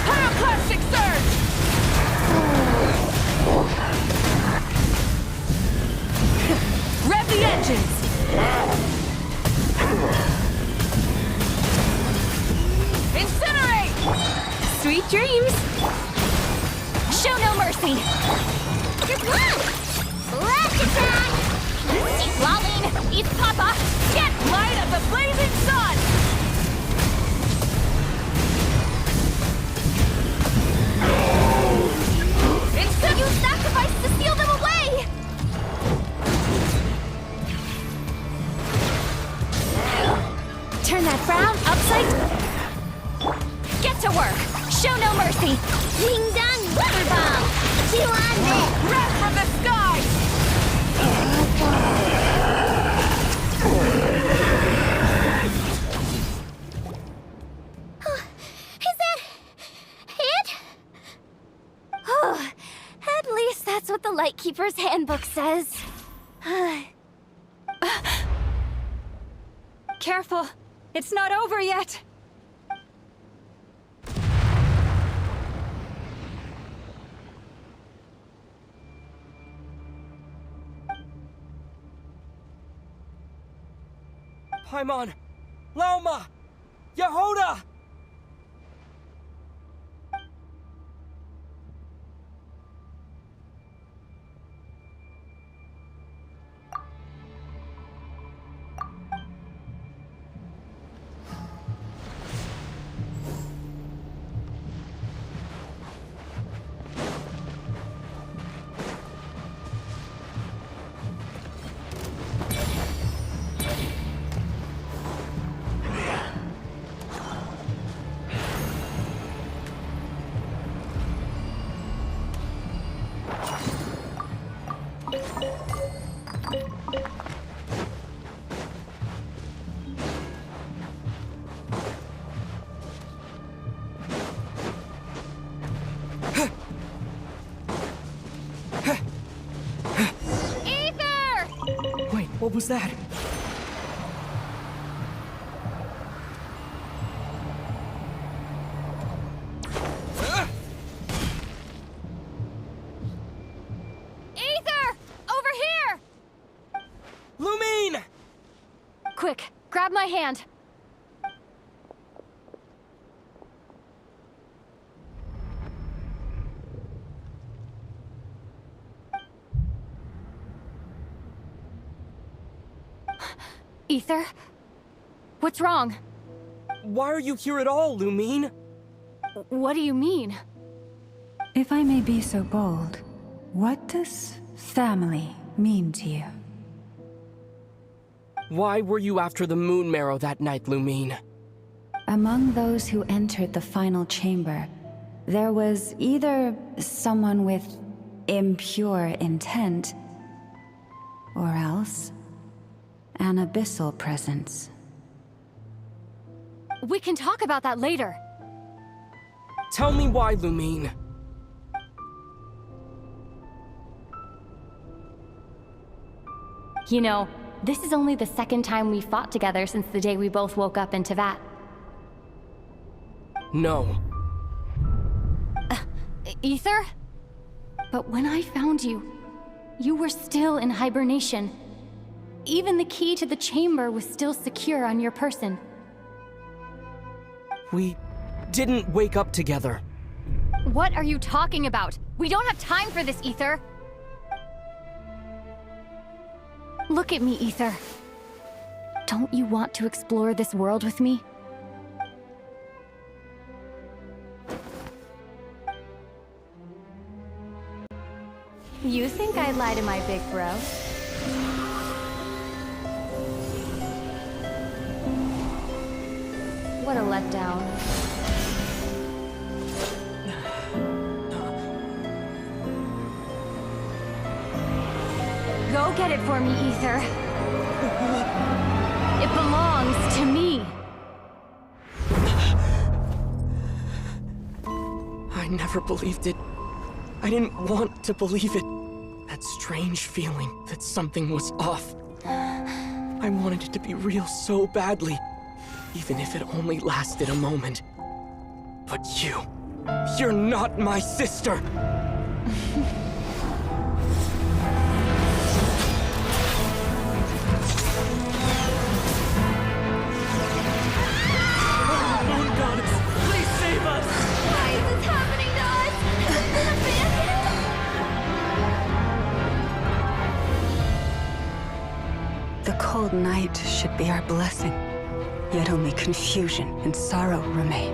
Pyroclastic surge! Rev the engines! Incinerate! Sweet dreams! Show no mercy! Good luck! Left attack! Eat Lolling! Eat Papa! Get light of the blazing sun! Instead, you sacrificed to steal them away! Turn that frown upside down. Get to work! Show no mercy! Ding dong water bomb! You on it! Wrath from the skies! Is that it? Oh, at least that's what the Lightkeeper's handbook says. Careful! It's not over yet! Paimon! Lauma! Yehoda! was that? Ether! Over here! Lumine! Quick, grab my hand. Ether? What's wrong? Why are you here at all, Lumine? What do you mean? If I may be so bold, what does family mean to you? Why were you after the Moon Marrow that night, Lumine? Among those who entered the final chamber, there was either someone with impure intent, or else an abyssal presence. We can talk about that later. Tell me why, Lumine. You know, this is only the second time we fought together since the day we both woke up in Teyvat. No. Ether? But when I found you, you were still in hibernation. Even the key to the chamber was still secure on your person. We didn't wake up together. What are you talking about? We don't have time for this, Ether! Look at me, Ether. Don't you want to explore this world with me? You think I'd lie to my big bro? What a letdown. Go get it for me, Ether. It belongs to me. I never believed it. I didn't want to believe it. That strange feeling that something was off. I wanted it to be real so badly, even if it only lasted a moment. But you're not my sister! The cold night should be our blessing, yet only confusion and sorrow remain.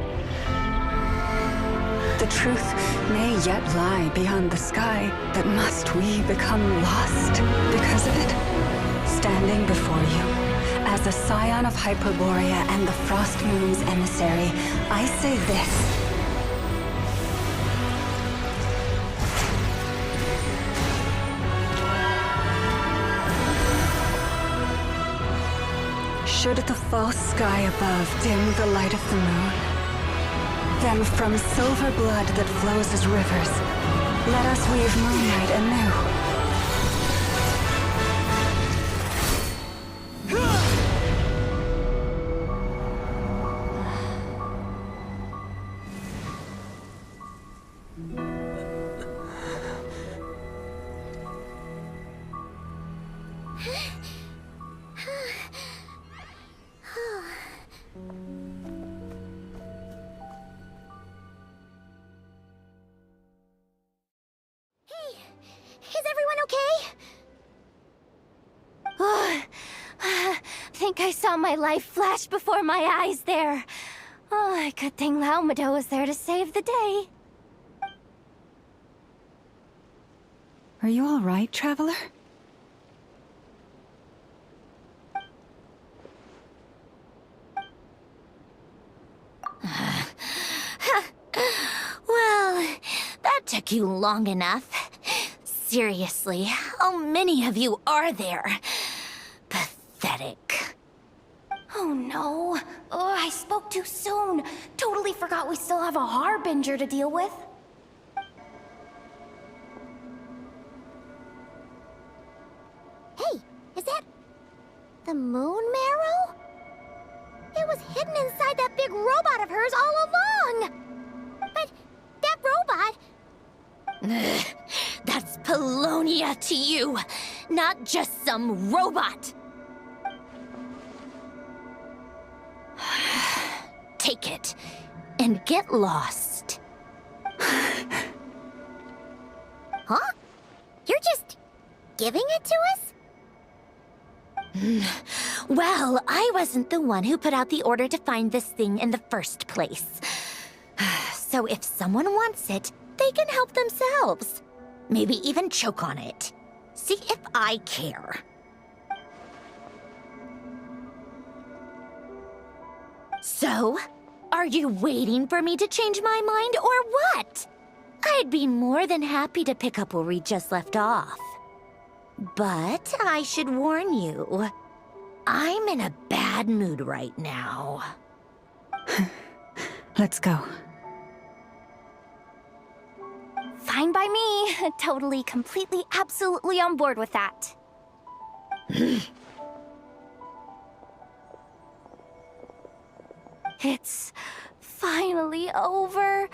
The truth may yet lie beyond the sky, but must we become lost because of it? Standing before you, as a scion of Hyperborea and the Frost Moon's emissary, I say this. Should the false sky above dim the light of the moon, then from silver blood that flows as rivers, let us weave moonlight anew. Think I saw my life flash before my eyes there. Oh, good thing Laumado was there to save the day. Are you all right, Traveler? Well, that took you long enough. Seriously, how many of you are there? Pathetic. Oh no. Oh, I spoke too soon. Totally forgot we still have a Harbinger to deal with. Hey, is that The moon marrow? It was hidden inside that big robot of hers all along! But that robot... That's Polonia to you, not just some robot. Take it and get lost. Huh? You're just giving it to us? Well, I wasn't the one who put out the order to find this thing in the first place. So if someone wants it, they can help themselves. Maybe even choke on it. See if I care. So, are you waiting for me to change my mind or what? I'd be more than happy to pick up where we just left off. But I should warn you, I'm in a bad mood right now. Let's go. Fine by me. Totally, completely, absolutely on board with that. It's finally over.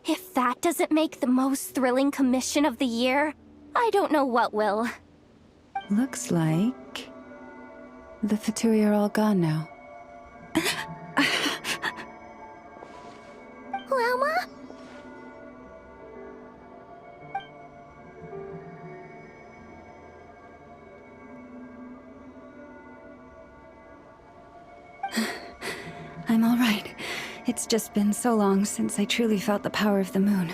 If that doesn't make the most thrilling commission of the year, I don't know what will. Looks like the Fatui are all gone now. Llama? I'm all right. It's just been so long since I truly felt the power of the moon.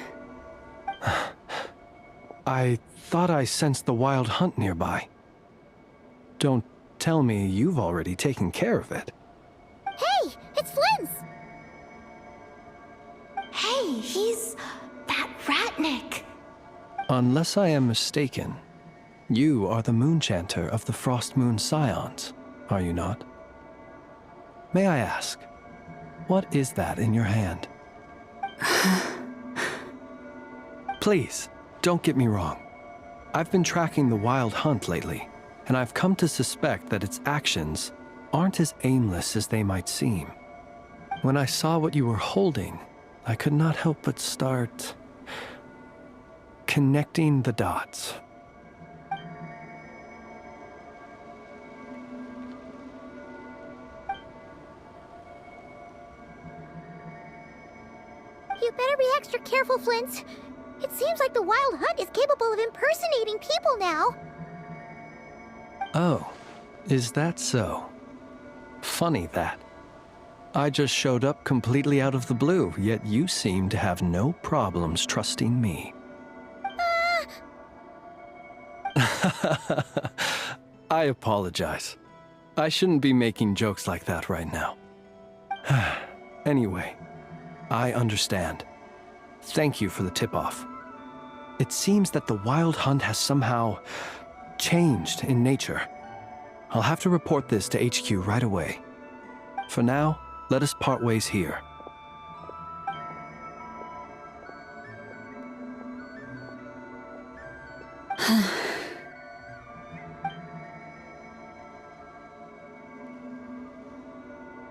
I thought I sensed the wild hunt nearby. Don't tell me you've already taken care of it. Hey, it's Flint's! Hey, he's that Ratnik. Unless I am mistaken, you are the moon chanter of the Frost Moon Scions, are you not? May I ask, what is that in your hand? Please, don't get me wrong. I've been tracking the wild hunt lately, and I've come to suspect that its actions aren't as aimless as they might seem. When I saw what you were holding, I could not help but start connecting the dots. You better be extra careful, Flint. It seems like the Wild Hunt is capable of impersonating people now. Oh, is that so? Funny that. I just showed up completely out of the blue, yet you seem to have no problems trusting me. I apologize. I shouldn't be making jokes like that right now. Anyway, I understand. Thank you for the tip-off. It seems that the Wild Hunt has somehow changed in nature. I'll have to report this to HQ right away. For now, let us part ways here.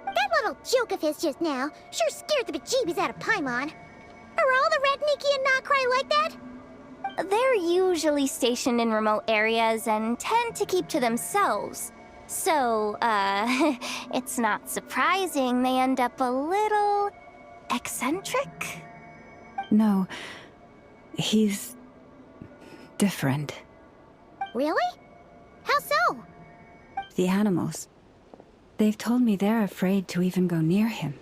That little joke of his just now sure scared the bejeebies out of Paimon. Are all the Redniki and Nokrai like that? They're usually stationed in remote areas and tend to keep to themselves. So, it's not surprising they end up a little eccentric? No, he's different. Really? How so? The animals. They've told me they're afraid to even go near him.